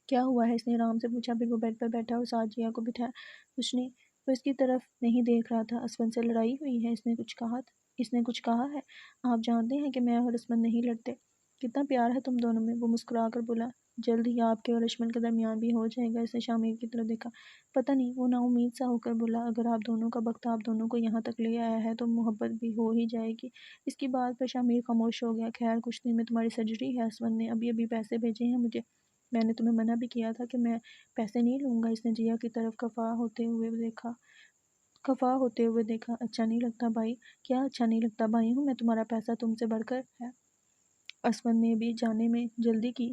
کیا ہوا ہے؟ اس نے آرام سے پوچھا، پھر وہ بیڈ پر بیٹھا اور ساتھ جیا کو بٹھایا۔ کچھ نہیں، وہ اس کی طرف نہیں دیکھ رہا تھا۔ اسفند سے لڑائی ہوئی ہے؟ اس نے کچھ کہا ہے؟ آپ جانتے ہیں کہ میں اور اسفند نہیں لڑتے۔ کتنا پیار ہے تم دونوں میں، وہ مسکرا کر بولا۔ جلد ہی آپ کے اور اشمل کے درمیان بھی ہو جائے گا۔ اس نے شامیر کی طرف دیکھا۔ پتہ نہیں، وہ نا امید سا ہو کر بولا، اگر آپ دونوں کا وقت آپ دونوں کو یہاں تک لے آیا ہے تو محبت بھی ہو ہی جائے گی۔ اس کی بات پر شامیر خاموش ہو گیا۔ خیر کچھ نہیں، میں تمہاری سرجری ہے، اسفند نے ابھی پیسے بھیجے ہیں مجھے۔ میں نے تمہیں منع بھی کیا تھا کہ میں پیسے نہیں لوں گا۔ اس نے جیا کی طرف خفا ہوتے ہوئے دیکھا۔ اچھا نہیں لگتا بھائی؟ کیا اچھا نہیں لگتا؟ بھائی ہوں میں، تمہارا پیسہ تم سے بڑھ کر ہے۔ اسفند نے بھی جانے میں جلدی کی،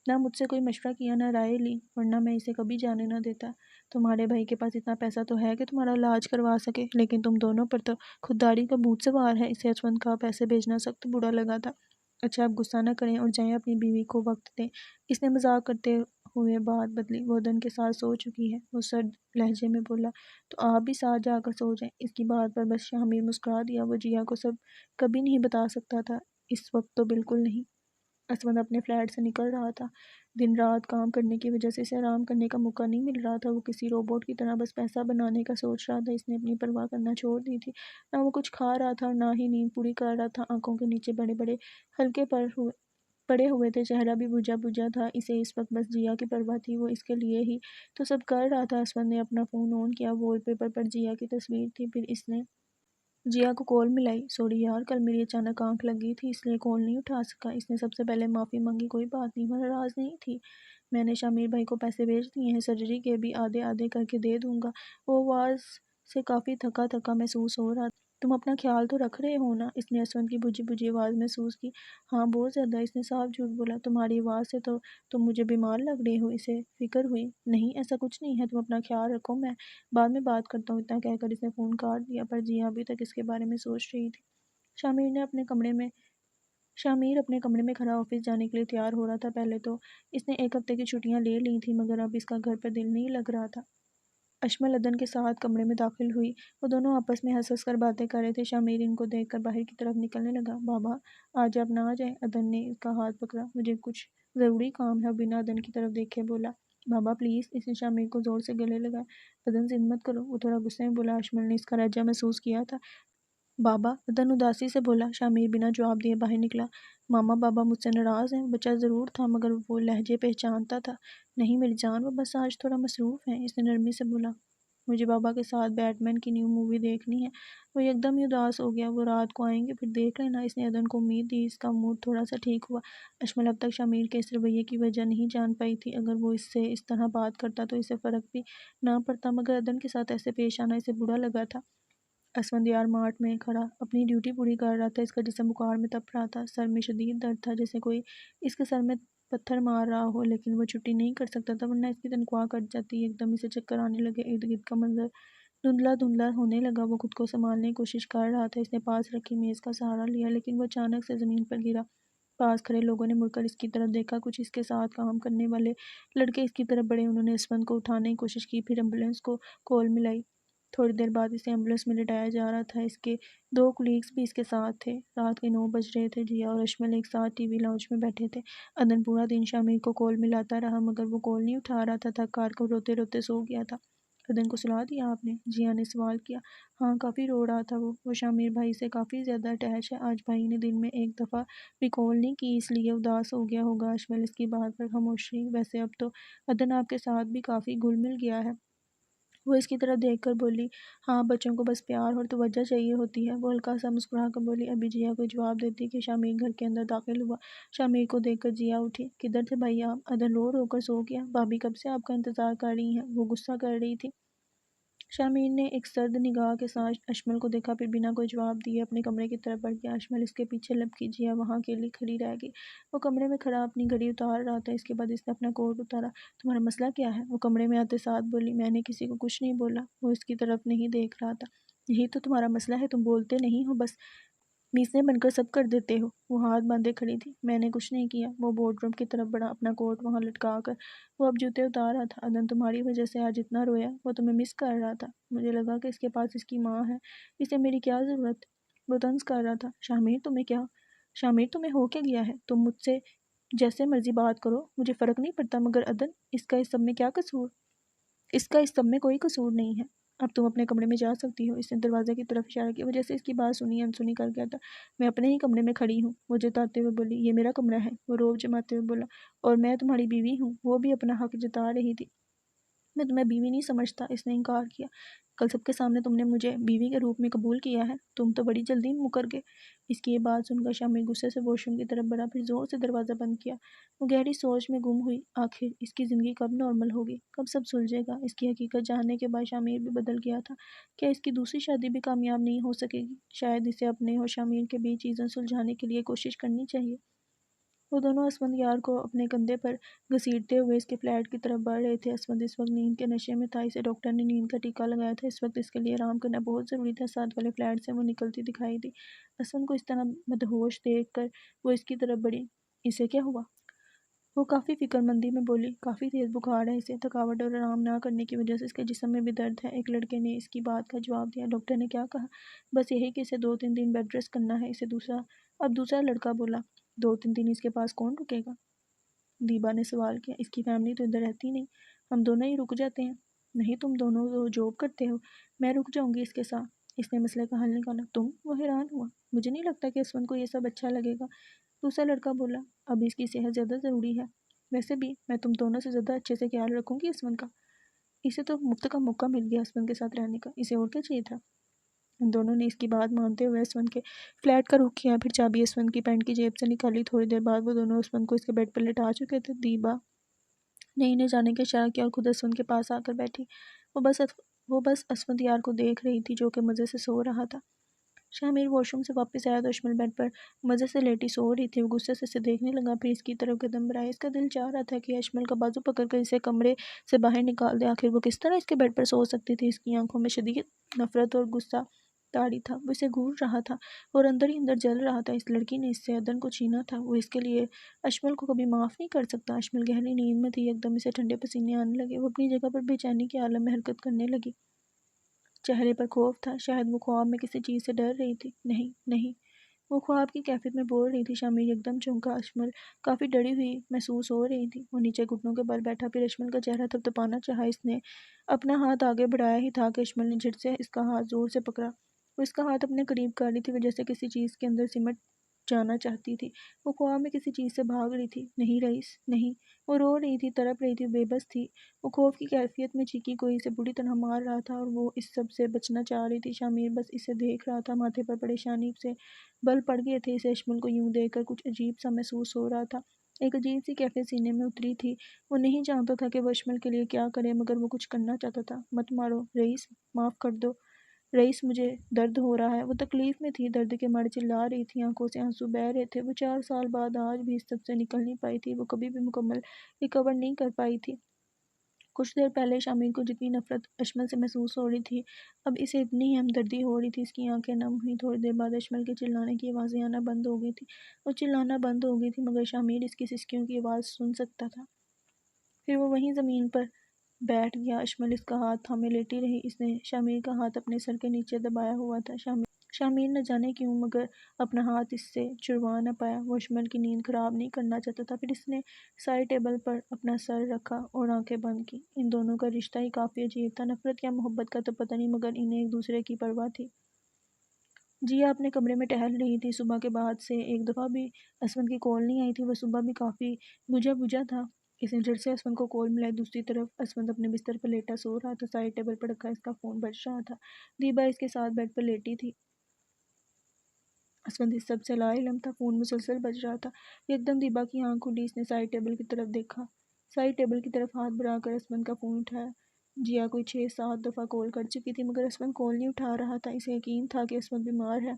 نہ مجھ سے کوئی مشورہ کیا، نہ رائے لی، ورنہ میں اسے کبھی جانے نہ دیتا۔ تمہارے بھائی کے پاس اتنا پیسہ تو ہے کہ تمہارا علاج کروا سکے، لیکن تم دونوں پر تو خودداری کا بھوت سوار ہے۔ اسے اسفند کا پیسے بھیجنا سخت برا لگا تھا۔ اچھا اب غصہ نہ کریں اور جائیں اپنی بیوی کو وقت دیں۔ اس نے مذاق کرتے ہوئے بات بدلی۔ وہ ادن کے ساتھ سو چکی ہے، وہ سرد لہجے میں بولا۔ تو آپ بھی ساتھ جا کر سو جائیں۔ اس کی بات پر بس شامیر مسکرا دیا۔ وہ جیا کو سب کبھی نہیں بتا سکتا تھا، اس وقت تو بالکل نہیں۔ اسفند اپنے فلیٹ سے نکل رہا تھا۔ دن رات کام کرنے کی وجہ سے اسے آرام کرنے کا موقع نہیں مل رہا تھا۔ وہ کسی روبوٹ کی طرح بس پیسہ بنانے کا سوچ رہا تھا۔ اس نے اپنی پرواہ کرنا چھوڑ دی تھی۔ نہ وہ کچھ کھا رہا تھا اور نہ ہی نیند پوری کر رہا تھا۔ آنکھوں کے نیچے بڑے بڑے حلقے پڑے ہوئے تھے، چہرہ بھی بجھا تھا۔ اسے اس وقت بس جیا کی پرواہ تھی، وہ اس کے لیے ہی تو سب کر رہا تھا۔ اسفند نے اپنا فون آن کیا، وال پیپر پر جیا کی تصویر تھی۔ پھر اس نے جیا کو کال ملائی۔ سوری یار، کل میری اچانک آنکھ لگ گئی تھی، اس لیے کال نہیں اٹھا سکا۔ اس نے سب سے پہلے معافی مانگی۔ کوئی بات نہیں، وہ ناراض نہیں تھی۔ میں نے شامیر بھائی کو پیسے بھیج دیے ہیں، سرجری کے بھی آدھے کر کے دے دوں گا۔ وہ آواز سے کافی تھکا محسوس ہو رہا تھا۔ تم اپنا خیال تو رکھ رہے ہو نا؟ اس نے اسفند کی بجھی آواز محسوس کی۔ ہاں بہت زیادہ، اس نے صاف جھوٹ بولا۔ تمہاری آواز سے تو تم مجھے بیمار لگ رہے ہو۔ اسے فکر ہوئی۔ نہیں ایسا کچھ نہیں ہے، تم اپنا خیال رکھو، میں بعد میں بات کرتا ہوں۔ اتنا کہہ کر اس نے فون کاٹ دیا، پر جیا ابھی تک اس کے بارے میں سوچ رہی تھی۔ شامیر اپنے کمرے میں کھڑا آفس جانے کے لیے تیار ہو رہا تھا۔ پہلے تو اس نے 1 ہفتے کی چھٹیاں لے لی تھیں، مگر اب اس کا گھر پر دل نہیں لگ رہا تھا۔ اشمل ادن کے ساتھ کمرے میں داخل ہوئی۔ وہ دونوں آپس میں ہنس کر باتیں کر رہے تھے۔ شامیر ان کو دیکھ کر باہر کی طرف نکلنے لگا۔ بابا آج آپ نہ آ جائیں؟ ادن نے اس کا ہاتھ پکڑا۔ مجھے کچھ ضروری کام ہے، اور بنا ادن کی طرف دیکھے بولا۔ بابا پلیز، اس نے شامیر کو زور سے گلے لگایا۔ ادن ضد مت کرو، وہ تھوڑا غصے میں بولا۔ اشمل نے اس کا لہجہ محسوس کیا تھا۔ بابا، ادن اداسی سے بولا۔ شامیر بنا جواب دیے باہر نکلا۔ ماما بابا مجھ سے ناراض ہیں؟ بچہ ضرور تھا، مگر وہ لہجے پہچانتا تھا۔ نہیں میری جان، وہ بس آج تھوڑا مصروف ہیں، اس نے نرمی سے بولا۔ مجھے بابا کے ساتھ بیٹ مین کی نیو مووی دیکھنی ہے۔ وہ یکدم ہی اداس ہو گیا۔ وہ رات کو آئیں گے، پھر دیکھ لینا۔ اس نے ادن کو امید دی، اس کا موڈ تھوڑا سا ٹھیک ہوا۔ اشمل اب تک شامیر کے اس رویے کی وجہ نہیں جان پائی تھی۔ اگر وہ اس سے اس طرح بات کرتا تو اسے فرق بھی نہ پڑتا، مگر ادن کے ساتھ ایسے پیش آنا اسے برا لگا تھا۔ اسفند یار مارٹ میں کھڑا اپنی ڈیوٹی پوری کر رہا تھا۔ اس کا جسم بخار میں تپ رہا تھا، سر میں شدید درد تھا، جیسے کوئی اس کے سر میں پتھر مار رہا ہو، لیکن وہ چھٹی نہیں کر سکتا تھا، ورنہ اس کی تنخواہ کٹ جاتی۔ ایک دم اسے چکر آنے لگے۔ ارد گرد کا منظر دھندلا ہونے لگا۔ وہ خود کو سنبھالنے کی کوشش کر رہا تھا۔ اس نے پاس رکھی میز کا سہارا لیا، لیکن وہ اچانک سے زمین پر گرا۔ پاس کھڑے لوگوں نے مڑ کر اس کی طرف دیکھا۔ کچھ اس کے ساتھ کام کرنے والے لڑکے اس کی طرف بڑھے۔ انہوں نے اسفند کو اٹھانے کی کوشش کی، پھر ایمبولینس کو کال ملائی۔ تھوڑی دیر بعد اسے ایمبولینس میں لٹایا جا رہا تھا۔ اس کے 2 کولیگز بھی اس کے ساتھ تھے۔ رات کے 9 بج رہے تھے۔ جیا اور اشمل ایک ساتھ ٹی وی لاؤنج میں بیٹھے تھے۔ ادن پورا دن شامیر کو کال ملاتا رہا، مگر وہ کال نہیں اٹھا رہا تھا۔ تھک ہار کر روتے روتے سو گیا تھا۔ ادن کو سلا دیا آپ نے؟ جیا نے سوال کیا۔ ہاں کافی رو رہا تھا وہ شامیر بھائی سے کافی زیادہ اٹیچ ہے۔ آج بھائی نے دن میں 1 دفعہ بھی کال نہیں کی، اس لیے اداس ہو گیا ہوگا۔ اشمل اس کی بات پر خاموش رہی۔ ویسے اب تو ادن آپ کے ساتھ بھی کافی گھل مل گیا ہے، وہ اس کی طرف دیکھ کر بولی۔ ہاں بچوں کو بس پیار اور توجہ چاہیے ہوتی ہے، وہ ہلکا سا مسکرا کر بولی۔ ابھی جیا کوئی جواب دیتی کہ شامیر گھر کے اندر داخل ہوا۔ شامیر کو دیکھ کر جیا اٹھی۔ کدھر تھے بھائی آپ؟ ادن رو رو کر سو گیا۔ بھابھی کب سے آپ کا انتظار کر رہی ہیں، وہ غصہ کر رہی تھی۔ شامیر نے ایک سرد نگاہ کے ساتھ اشمل کو دیکھا، پھر بنا کوئی جواب دیے اپنے کمرے کی طرف بڑھ گیا۔ اشمل اس کے پیچھے لپکی۔ جیا وہاں اکیلی کھڑی رہ گئی۔ وہ کمرے میں کھڑا اپنی گھڑی اتار رہا تھا۔ اس کے بعد اس نے اپنا کوٹ اتارا۔ تمہارا مسئلہ کیا ہے؟ وہ کمرے میں آتے ساتھ بولی۔ میں نے کسی کو کچھ نہیں بولا۔ وہ اس کی طرف نہیں دیکھ رہا تھا۔ یہی تو تمہارا مسئلہ ہے، تم بولتے نہیں ہو، بس میسنے بن کر سب کر دیتے ہو۔ وہ ہاتھ باندھے کھڑی تھی۔ میں نے کچھ نہیں کیا۔ وہ بورڈ روم کی طرف بڑھا، اپنا کوٹ وہاں لٹکا کر وہ اب جوتے اتار رہا تھا۔ ادن تمہاری وجہ سے آج اتنا رویا، وہ تمہیں مس کر رہا تھا۔ مجھے لگا کہ اس کے پاس اس کی ماں ہے، اسے میری کیا ضرورت؟ وہ طنز کر رہا تھا۔ شامیر تمہیں ہو کیا گیا ہے؟ تم مجھ سے جیسے مرضی بات کرو، مجھے فرق نہیں پڑتا، مگر ادن، اس کا اس سب میں کیا قصور؟ اس کا اس سب میں کوئی قصور نہیں ہے۔ اب تم اپنے کمرے میں جا سکتی ہو۔ اس نے دروازے کی طرف اشارہ کیا۔ وہ جیسے اس کی بات سنی انسنی کر گیا تھا۔ میں اپنے ہی کمرے میں کھڑی ہوں، وہ جتاتے ہوئے بولی۔ یہ میرا کمرہ ہے، وہ روب جماتے ہوئے بولا، اور میں تمہاری بیوی ہوں۔ وہ بھی اپنا حق جتا رہی تھی۔ میں تمہیں بیوی نہیں سمجھتا، اس نے انکار کیا۔ کل سب کے سامنے تم نے مجھے بیوی کے روپ میں قبول کیا ہے، تم تو بڑی جلدی مکر گئے۔ اس کی یہ بات سن کر شامل غصے سے واش روم کی طرف بڑھا، پھر زور سے دروازہ بند کیا۔ وہ گہری سوچ میں گم ہوئی۔ آخر اس کی زندگی کب نارمل ہوگی، کب سب سلجھے گا؟ اس کی حقیقت جاننے کے بعد شامیر بھی بدل گیا تھا۔ کیا اس کی دوسری شادی بھی کامیاب نہیں ہو سکے گی؟ شاید اسے اپنے اور شامیر کے بیچ چیزیں سلجھانے کے لیے کوشش کرنی چاہیے۔ وہ دونوں اسفند یار کو اپنے کندھے پر گھسیٹتے ہوئے اس کے فلیٹ کی طرف بڑھ رہے تھے۔ اسفند اس وقت نیند کے نشے میں تھا، اسے ڈاکٹر نے نیند کا ٹیکا لگایا تھا، اس وقت اس کے لیے آرام کرنا بہت ضروری تھا۔ ساتھ والے فلیٹ سے وہ نکلتی دکھائی دی۔ اسفند کو اس طرح مدہوش دیکھ کر وہ اس کی طرف بڑھی۔ اسے کیا ہوا؟ وہ کافی فکر مندی میں بولی۔ کافی تیز بخار ہے اسے، تھکاوٹ اور آرام نہ کرنے کی وجہ سے اس کے جسم میں بھی درد ہے۔ ایک لڑکے نے اس کی بات کا جواب دیا۔ ڈاکٹر نے کیا کہا؟ بس یہی کہ اسے 2-3 دن بیڈ ریسٹ کرنا ہے۔ اب دوسرا لڑکا بولا، 2-3 دن اس کے پاس کون رکے گا؟ دیبا نے سوال کیا۔ اس کی فیملی تو ادھر رہتی نہیں، ہم دونوں ہی رک جاتے ہیں۔ نہیں، تم دونوں تو جاب کرتے ہو، میں رک جاؤں گی اس کے ساتھ۔ اس نے مسئلے کا حل نکالا۔ تم؟ وہ حیران ہوا۔ مجھے نہیں لگتا کہ اسفند کو یہ سب اچھا لگے گا۔ دوسرا لڑکا بولا، اب اس کی صحت زیادہ ضروری ہے۔ ویسے بھی میں تم دونوں سے زیادہ اچھے سے خیال رکھوں گی اسفند کا۔ اسے تو مفت کا موقع مل گیا اسفند کے ساتھ رہنے کا، اسے اور کیا چاہیے تھا؟ ان دونوں نے اس کی بات مانتے ہوئے اسفند کے فلیٹ کا رخ کیا، پھر چابی اسفند کی پینٹ کی جیب سے نکالی۔ تھوڑی دیر بعد وہ دونوں اسفند کو اس کے بیڈ پر لٹا چکے تھے۔ دیبا نے انہیں جانے کا اشارہ کیا اور خود اسفند کے پاس آ کر بیٹھی۔ وہ بس اسفند یار کو دیکھ رہی تھی جو کہ مزے سے سو رہا تھا۔ شامیر واش روم سے واپس آیا تو اشمل بیڈ پر مزے سے لیٹی سو رہی تھی۔ وہ غصے سے اسے دیکھنے لگا، پھر اس کی طرف قدم بڑھائے۔ اس کا دل چاہ رہا تھا کہ اشمل کا بازو پکڑ کر اسے کمرے سے باہر نکال دے۔ آخر وہ کس طرح اس کے بیڈ پر سو سکتی تھی؟ اس کی آنکھوں میں شدید نفرت اور غصہ طاری تھا۔ وہ اسے گھور رہا تھا اور اندر ہی اندر جل رہا تھا۔ اس لڑکی نے اس سے عدن کو چھینا تھا، وہ اس کے لیے اشمل کو کبھی معاف نہیں کر سکتا۔ اشمل گہری نیند میں تھی، ایک دم اسے ٹھنڈے پسینے آنے لگے۔ وہ اپنی جگہ پر بے چینی کے عالم میں حرکت کرنے لگی۔ چہرے پر خوف تھا، شاید وہ خواب میں کسی چیز سے ڈر رہی تھی۔ نہیں نہیں، وہ خواب کی کیفیت میں بول رہی تھی۔ شامیر ایک دم چونکا۔ اشمل کافی ڈری ہوئی محسوس ہو رہی تھی۔ وہ نیچے گھٹنوں کے بل بیٹھا، پھر اشمل کا چہرہ تھپتپانا چاہا۔ اس نے اپنا ہاتھ آگے بڑھایا ہی تھا کہ اشمل نے جھٹ سے اس کا ہاتھ زور سے پکڑا۔ وہ اس کا ہاتھ اپنے قریب کر رہی تھی، وہ جیسے کسی چیز کے اندر سمٹ جانا چاہتی تھی۔ وہ خواب میں کسی چیز سے بھاگ رہی تھی۔ نہیں رئیس، نہیں۔ وہ رو رہی تھی، تڑپ رہی تھی، بے بس تھی۔ وہ خوف کی کیفیت میں چیخی، کوئی اسے بری طرح مار رہا تھا اور وہ اس سب سے بچنا چاہ رہی تھی۔ شامیر بس اسے دیکھ رہا تھا، ماتھے پر پریشانی سے بل پڑ گئے تھے۔ اسے اشمل کو یوں دیکھ کر کچھ عجیب سا محسوس ہو رہا تھا، ایک عجیب سی کیفیت سینے میں اتری تھی۔ وہ نہیں جانتا تھا کہ وہ اشمل کے لیے کیا کرے، مگر وہ کچھ کرنا چاہتا تھا۔ مت مارو رئیس، معاف کر دو رئیس، مجھے درد ہو رہا ہے۔ وہ تکلیف میں تھی، درد کے مارے چلا رہی تھی، آنکھوں سے آنسو بہہ رہے تھے۔ وہ 4 سال بعد آج بھی اس سب سے نکل نہیں پائی تھی، وہ کبھی بھی مکمل ریکور نہیں کر پائی تھی۔ کچھ دیر پہلے شامیر کو جتنی نفرت اشمل سے محسوس ہو رہی تھی، اب اسے اتنی ہی ہمدردی ہو رہی تھی۔ اس کی آنکھیں نم ہوئیں۔ تھوڑی دیر بعد اشمل کے چلانے کی آوازیں آنا بند ہو گئی تھی۔ وہ چلانا بند ہو گئی تھی، مگر شامیر اس کی سسکیوں کی آواز سن سکتا تھا۔ پھر وہ وہیں زمین پر بیٹھ گیا۔ اشمل اس کا ہاتھ تھامے لیٹی رہی۔ اس نے شامیر کا ہاتھ اپنے سر کے نیچے دبایا ہوا تھا۔ شامیر نہ جانے کیوں مگر اپنا ہاتھ اس سے چھڑوا نہ پایا۔ وہ اشمل کی نیند خراب نہیں کرنا چاہتا تھا۔ پھر اس نے سائڈ ٹیبل پر اپنا سر رکھا اور آنکھیں بند کی۔ ان دونوں کا رشتہ ہی کافی عجیب تھا، نفرت یا محبت کا تو پتہ نہیں، مگر انہیں ایک دوسرے کی پرواہ تھی۔ جیا اپنے کمرے میں ٹہل رہی تھی۔ صبح کے بعد سے ایک دفعہ بھی اسفند کی کال نہیں آئی تھی۔ وہ صبح بھی کافی بجھا تھا۔ اس نے جھٹ سے اسفند کو کال ملائی۔ دوسری طرف اسفند اپنے بستر پر لیٹا سو رہا تھا، سائڈ ٹیبل پر رکھا اس کا فون بج رہا تھا۔ دیبا اس کے ساتھ بیڈ پر لیٹی تھی۔ اسفند اس سب سے لا علم تھا، فون مسلسل بج رہا تھا۔ ایک دم دیبا کی آنکھ کھلی، اس نے سائڈ ٹیبل کی طرف دیکھا، سائڈ ٹیبل کی طرف ہاتھ بڑھا کر اسفند کا فون اٹھایا۔ جیا کوئی 6-7 دفعہ کال کر چکی تھی، مگر اسفند کال نہیں اٹھا رہا تھا۔ اسے یقین تھا کہ اسفند بیمار ہے۔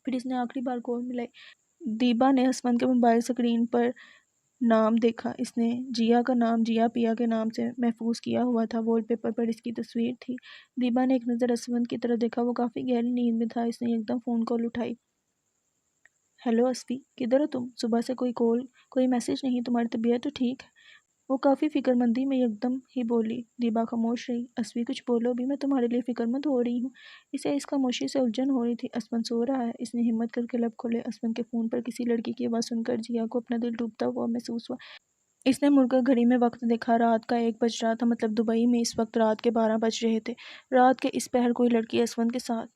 پھر اس نے آخری بار کال ملائی۔ دیبا نے اسفند کے موبائل سکرین پر نام دیکھا۔ اس نے جیا کا نام جیا پیا کے نام سے محفوظ کیا ہوا تھا، وال پیپر پر اس کی تصویر تھی۔ دیبا نے ایک نظر اسفند کی طرف دیکھا، وہ کافی گہری نیند میں تھا۔ اس نے ایک دم فون کال اٹھائی۔ ہیلو اسفی، کدھر ہو تم؟ صبح سے کوئی کال کوئی میسج نہیں، تمہاری طبیعت تو ٹھیک ہے؟ وہ کافی فکر مندی میں ایک دم ہی بولی۔ دیبا خاموش رہی۔ اسفی کچھ بولو بھی، میں تمہارے لیے فکر مند ہو رہی ہوں۔ اسے اس خاموشی سے الجھن ہو رہی تھی۔ اسفند سو رہا ہے، اس نے ہمت کر کے لب کھولے۔ اسفند کے فون پر کسی لڑکی کی آواز سن کر جیا کو اپنا دل ڈوبتا ہوا محسوس ہوا۔ اس نے مڑ کر گھڑی میں وقت دیکھا۔ رات کا 1 بج رہا تھا، مطلب دبئی میں اس وقت رات کے 12 بج رہے تھے۔ رات کے اس پہر کوئی لڑکی اسود کے ساتھ۔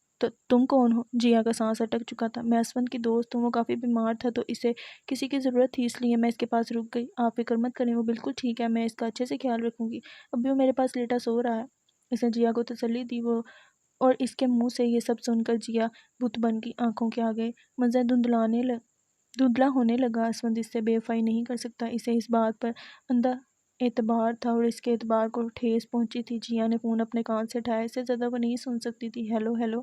تم کون ہو؟ جیا کا سانس اٹک چکا تھا۔ میں اسود کی دوست ہوں، وہ کافی بیمار تھا تو اسے کسی کی ضرورت تھی، اس لیے میں اس کے پاس رک گئی۔ آپ فکر مت کریں، وہ بالکل ٹھیک ہے، میں اس کا اچھے سے خیال رکھوں گی، ابھی وہ میرے پاس لیٹا سو رہا ہے۔ اس نے جیا کو تسلی دی، وہ اور اس کے منہ سے یہ سب سن کر جیا بت بن کی آنکھوں کے آگے منظر دھندلا ہونے لگا۔ اسود اس سے بے وفائی نہیں کر سکتا، اسے اس بات پر اندھا اعتبار تھا اور اس کے اعتبار کو ٹھیس پہنچی تھی۔ جیا نے فون اپنے کان سے اٹھایا، اس سے زیادہ وہ نہیں سن سکتی تھی۔ Hello hello.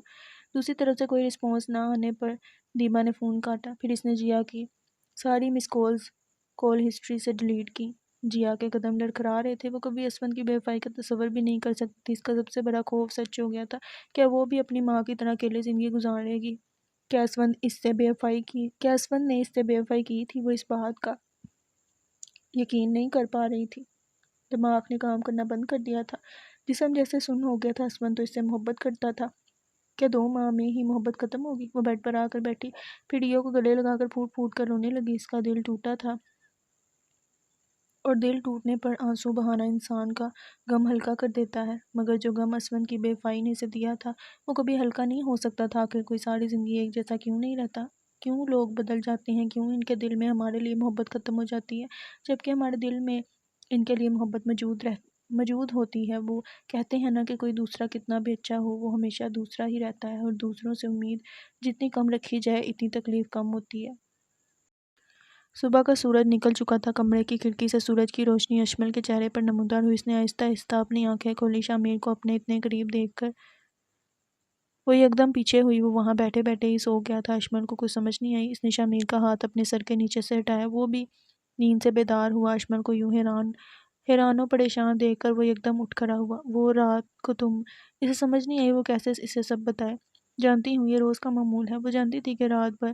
دوسری طرف سے کوئی رسپانس نہ آنے پر دیبا نے فون کاٹا، پھر اس نے جیا کی ساری مس کال ہسٹری سے ڈیلیٹ کی۔ جیا کے قدم لڑکھڑا رہے تھے، وہ کبھی اسود کی بے وفائی کا تصور بھی نہیں کر سکتی تھی۔ اس کا سب سے بڑا خوف سچ ہو گیا تھا، کیا وہ بھی اپنی ماں کی طرح اکیلے زندگی گزارے گی؟ کیا اسود نے اس سے بے وفائی کی تھی؟ وہ اس بات کا یقین نہیں کر پا رہی تھی۔ دماغ نے کام کرنا بند کر دیا تھا، جسم جیسے سن ہو گیا تھا۔ اسود تو اس سے محبت کرتا تھا، کیا 2 ماہ میں ہی محبت ختم ہوگی؟ وہ بیڈ پر آ کر بیٹھی، پھڑیوں کو گلے لگا کر پھوٹ پھوٹ کر رونے لگی۔ اس کا دل ٹوٹا تھا اور دل ٹوٹنے پر آنسو بہانا انسان کا غم ہلکا کر دیتا ہے، مگر جو غم اسود کی بے وفائی نے اسے دیا تھا وہ کبھی ہلکا نہیں ہو سکتا تھا۔ آخر کوئی ساری زندگی ایک جیسا کیوں نہیں رہتا؟ کیوں لوگ بدل جاتے ہیں؟ کیوں ان کے دل میں ہمارے لیے محبت ختم ہو جاتی ہے جبکہ ہمارے دل میں ان کے لیے محبت موجود ہوتی ہے؟ وہ کہتے ہیں نا کہ کوئی دوسرا کتنا بھی اچھا ہو وہ ہمیشہ دوسرا ہی رہتا ہے، اور دوسروں سے امید جتنی کم رکھی جائے اتنی تکلیف کم ہوتی ہے۔ صبح کا سورج نکل چکا تھا، کمرے کی کھڑکی سے سورج کی روشنی اشمل کے چہرے پر نمودار ہوئی۔ اس نے آہستہ آہستہ اپنی آنکھیں کھولی، شامیر کو اپنے اتنے قریب دیکھ کر وہ یکدم پیچھے ہوئی۔ وہ وہاں بیٹھے بیٹھے ہی سو گیا تھا۔ اشمل کو کچھ سمجھ نہیں آئی، اس نے شامیر کا ہاتھ اپنے سر کے نیچے سے ہٹایا، وہ بھی نیند سے بیدار ہوا۔ اشمل کو یوں حیران و پریشان دیکھ کر وہ یکدم اٹھ کھڑا ہوا۔ وہ رات کو اسے سمجھ نہیں آئی وہ کیسے اسے سب بتائے۔ جانتی ہوں، یہ روز کا معمول ہے۔ وہ جانتی تھی کہ رات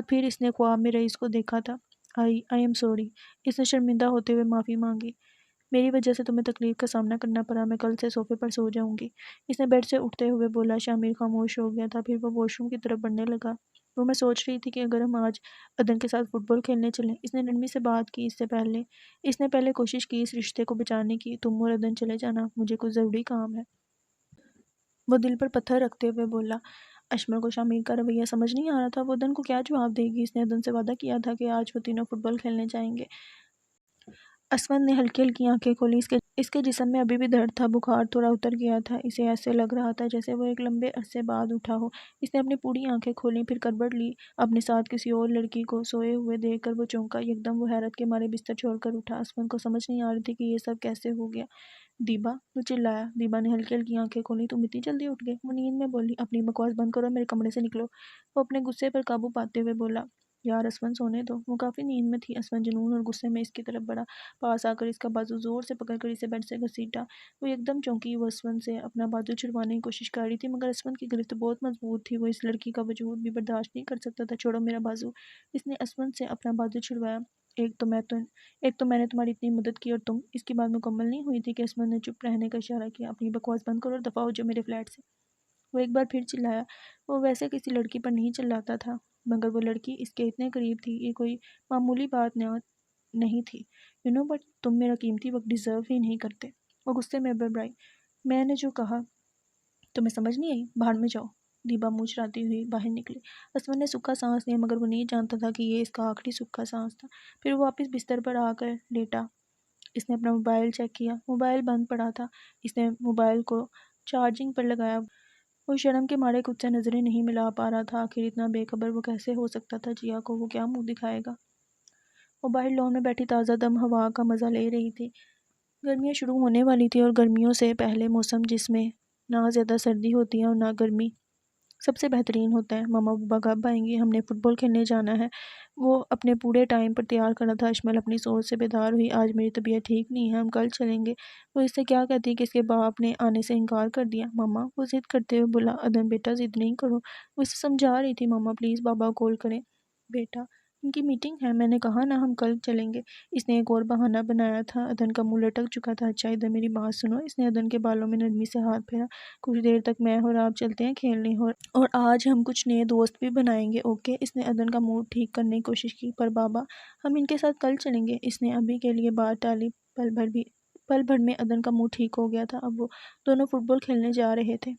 پھر اس نے خواب میں رئیس کو دیکھا تھا۔ آئی ایم سوری، اس نے شرمندہ ہوتے ہوئے معافی مانگی، میری وجہ سے تمہیں تکلیف کا سامنا کرنا پڑا، میں کل سے صوفے پر سو جاؤں گی، اس نے بیڈ سے اٹھتے ہوئے بولا۔ شامیر خاموش ہو گیا تھا، پھر وہ واش روم کی طرف بڑھنے لگا۔ وہ میں سوچ رہی تھی کہ اگر ہم آج عدن کے ساتھ فٹ بال کھیلنے چلیں، اس نے نرمی سے بات کی۔ اس نے پہلے کوشش کی اس رشتے کو بچانے کی۔ تم اور عدن چلے جانا، مجھے کچھ ضروری کام ہے، وہ دل پر پتھر رکھتے ہوئے بولا۔ اشمل کو شامیر کا رویہ سمجھ نہیں آ رہا تھا، وہ عدن کو کیا جواب دے گی؟ اس نے عدن سے وعدہ کیا تھا کہ آج وہ تینوں فٹ بال کھیلنے جائیں گے۔ اسود نے ہلکی ہلکی آنکھیں کھولی، اس کے جسم میں ابھی بھی درد تھا، بخار تھوڑا اتر گیا تھا، اسے ایسے لگ رہا تھا جیسے وہ ایک لمبے عرصے بعد اٹھا ہو۔ اس نے اپنی پوری آنکھیں کھولیں، پھر کربٹ لی، اپنے ساتھ کسی اور لڑکی کو سوئے ہوئے دیکھ کر وہ چونکا، یکدم وہ حیرت کے مارے بستر چھوڑ کر اٹھا۔ اسود کو سمجھ نہیں آ رہی تھی کہ یہ سب کیسے ہو گیا۔ دیبا، وہ چلایا۔ دیبا نے ہلکی ہلکی آنکھیں کھولی، تم اتنی جلدی اٹھ گئے؟ وہ نیند میں بولی۔ اپنی بکواس بند کرو اور میرے کمرے سے نکلو، وہ اپنے غصے پر قابو پاتے ہوئے بولا۔ یار اسود سونے دو، وہ کافی نیند میں تھی۔ اسود جنون اور غصے میں اس کی طرف بڑھا، پاس آ کر اس کا بازو زور سے پکڑ کر اسے بیڈ سے گھسیٹا۔ وہ یکدم چونکی، وہ اسود سے اپنا بازو چھڑوانے کی کوشش کر رہی تھی مگر اسود کی گرفت بہت مضبوط تھی، وہ اس لڑکی کا وجود بھی برداشت نہیں کر سکتا تھا۔ چھوڑو میرا بازو، اس نے اسود سے اپنا بازو چھڑوایا۔ ایک تو میں نے تمہاری اتنی مدد کی اور تم، اس کی بات مکمل نہیں ہوئی تھی کہ اسود نے چپ رہنے کا اشارہ کیا۔ اپنی بکواس بند کرو اور دفعہ ہو جاؤ میرے فلیٹ سے، وہ ایک بار پھر چلایا۔ وہ ویسے کسی لڑکی پر نہیں چلاتا تھا مگر وہ لڑکی اس کے اتنے قریب تھی، یہ کوئی معمولی بات نہیں تھی۔ بٹ تم میرا قیمتی وقت ڈیزرو ہی نہیں کرتے، وہ غصے میں بڑبڑائی۔ میں نے جو کہا تمہیں سمجھ نہیں آئی؟ باہر میں جاؤ۔ دیبا منہ چڑھاتی ہوئی باہر نکلی۔ اسود نے سکھا سانس لیا مگر وہ نہیں جانتا تھا کہ یہ اس کا آخری سکھا سانس تھا۔ پھر وہ واپس بستر پر آ کر لیٹا۔ اس نے اپنا موبائل چیک کیا، موبائل بند پڑا تھا۔ اس نے موبائل کو چارجنگ پر لگایا، وہ شرم کے مارے خود سے نظریں نہیں ملا پا رہا تھا۔ آخر اتنا بے خبر وہ کیسے ہو سکتا تھا؟ جیا کو وہ کیا منہ دکھائے گا؟ وہ باہر لان میں بیٹھی تازہ دم ہوا کا مزہ لے رہی تھی۔ گرمیاں شروع ہونے والی تھی اور گرمیوں سے پہلے موسم جس میں نہ زیادہ سردی ہوتی ہے اور نہ گرمی سب سے بہترین ہوتا ہے۔ ماما بابا کب آئیں گے؟ ہم نے فٹ بال کھیلنے جانا ہے، وہ اپنے پورے ٹائم پر تیار کرا تھا۔ اشمل اپنی سوچ سے بیدار ہوئی، آج میری طبیعت ٹھیک نہیں ہے، ہم کل چلیں گے۔ وہ اس سے کیا کہتی کہ اس کے باپ نے آنے سے انکار کر دیا۔ ماما، وہ ضد کرتے ہوئے بولا۔ عدن بیٹا ضد نہیں کرو، وہ اسے سمجھا رہی تھی۔ ماما پلیز بابا کو کال کریں۔ بیٹا ان کی میٹنگ ہے، میں نے کہا نا ہم کل چلیں گے۔ اس نے ایک اور بہانہ بنایا تھا۔ ادن کا منہ لٹک چکا تھا۔ اچھا ادھر میری بات سنو۔ اس نے ادن کے بالوں میں نرمی سے ہاتھ پھیرا۔ کچھ دیر تک میں اور آپ چلتے ہیں کھیلنے، اور آج ہم کچھ نئے دوست بھی بنائیں گے، اوکے؟ اس نے ادن کا موڈ ٹھیک کرنے کی کوشش کی۔ پر بابا ہم ان کے ساتھ کل چلیں گے۔ اس نے ابھی کے لیے بات ٹالی۔ پل بھر میں ادن کا موڈ ٹھیک ہو گیا تھا۔ اب وہ دونوں فٹ بال کھیلنے جا رہے تھے۔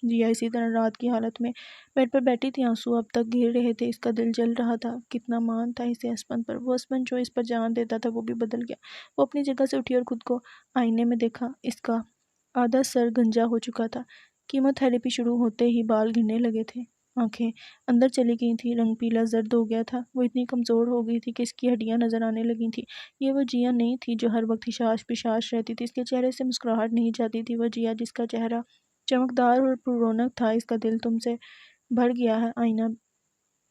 جیا اسی طرح رات کی حالت میں بیڈ پر بیٹھی تھی۔ آنسو اب تک گر رہے تھے۔ اس کا دل جل رہا تھا۔ کتنا مان تھا اسے اسپن پر۔ وہ اسپن جو اس پر جان دیتا تھا وہ بھی بدل گیا۔ وہ اپنی جگہ سے اٹھی اور خود کو آئینے میں دیکھا۔ اس کا آدھا سر گنجا ہو چکا تھا۔ کیمو تھراپی شروع ہوتے ہی بال گرنے لگے تھے۔ آنکھیں اندر چلی گئی تھی۔ رنگ پیلا زرد ہو گیا تھا۔ وہ اتنی کمزور ہو گئی تھی کہ اس کی ہڈیاں نظر آنے لگی تھی۔ یہ وہ جیا نہیں تھی جو ہر وقت ہشاش پشاش رہتی تھی۔ اس کے چہرے سے مسکراہٹ نہیں جاتی تھی۔ وہ جیا جس کا چہرہ چمکدار اور پر رونق تھا۔ اس کا دل تم سے بھر گیا ہے۔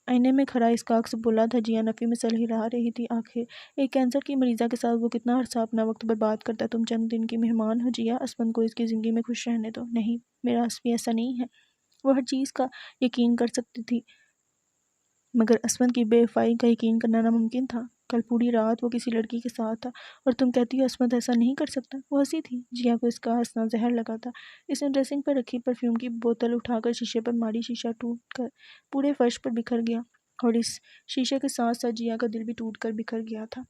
آئینے میں کھڑا اس کا عکس بولا تھا۔ جیا نفی میں سر ہلا رہی تھی۔ آخر ایک کینسر کی مریضہ کے ساتھ وہ کتنا عرصہ اپنا وقت برباد کرتا ہے۔ تم چند دن کی مہمان ہو جیا۔ اسپن کو اس کی زندگی میں خوش رہنے دو۔ نہیں، میرا اسپی ایسا نہیں ہے۔ وہ ہر چیز کا یقین کر سکتی تھی، مگر اسپن کی بے وفائی کا یقین کرنا ناممکن تھا۔ کل پوری رات وہ کسی لڑکی کے ساتھ تھا، اور تم کہتی ہو اسمت ایسا نہیں کر سکتا۔ وہ ہنسی تھی۔ جیا کو اس کا ہنسنا زہر لگا تھا۔ اس نے ڈریسنگ پر رکھی پرفیوم کی بوتل اٹھا کر شیشے پر ماری۔ شیشہ ٹوٹ کر پورے فرش پر بکھر گیا، اور اس شیشے کے ساتھ ساتھ جیا کا دل بھی ٹوٹ کر بکھر گیا تھا۔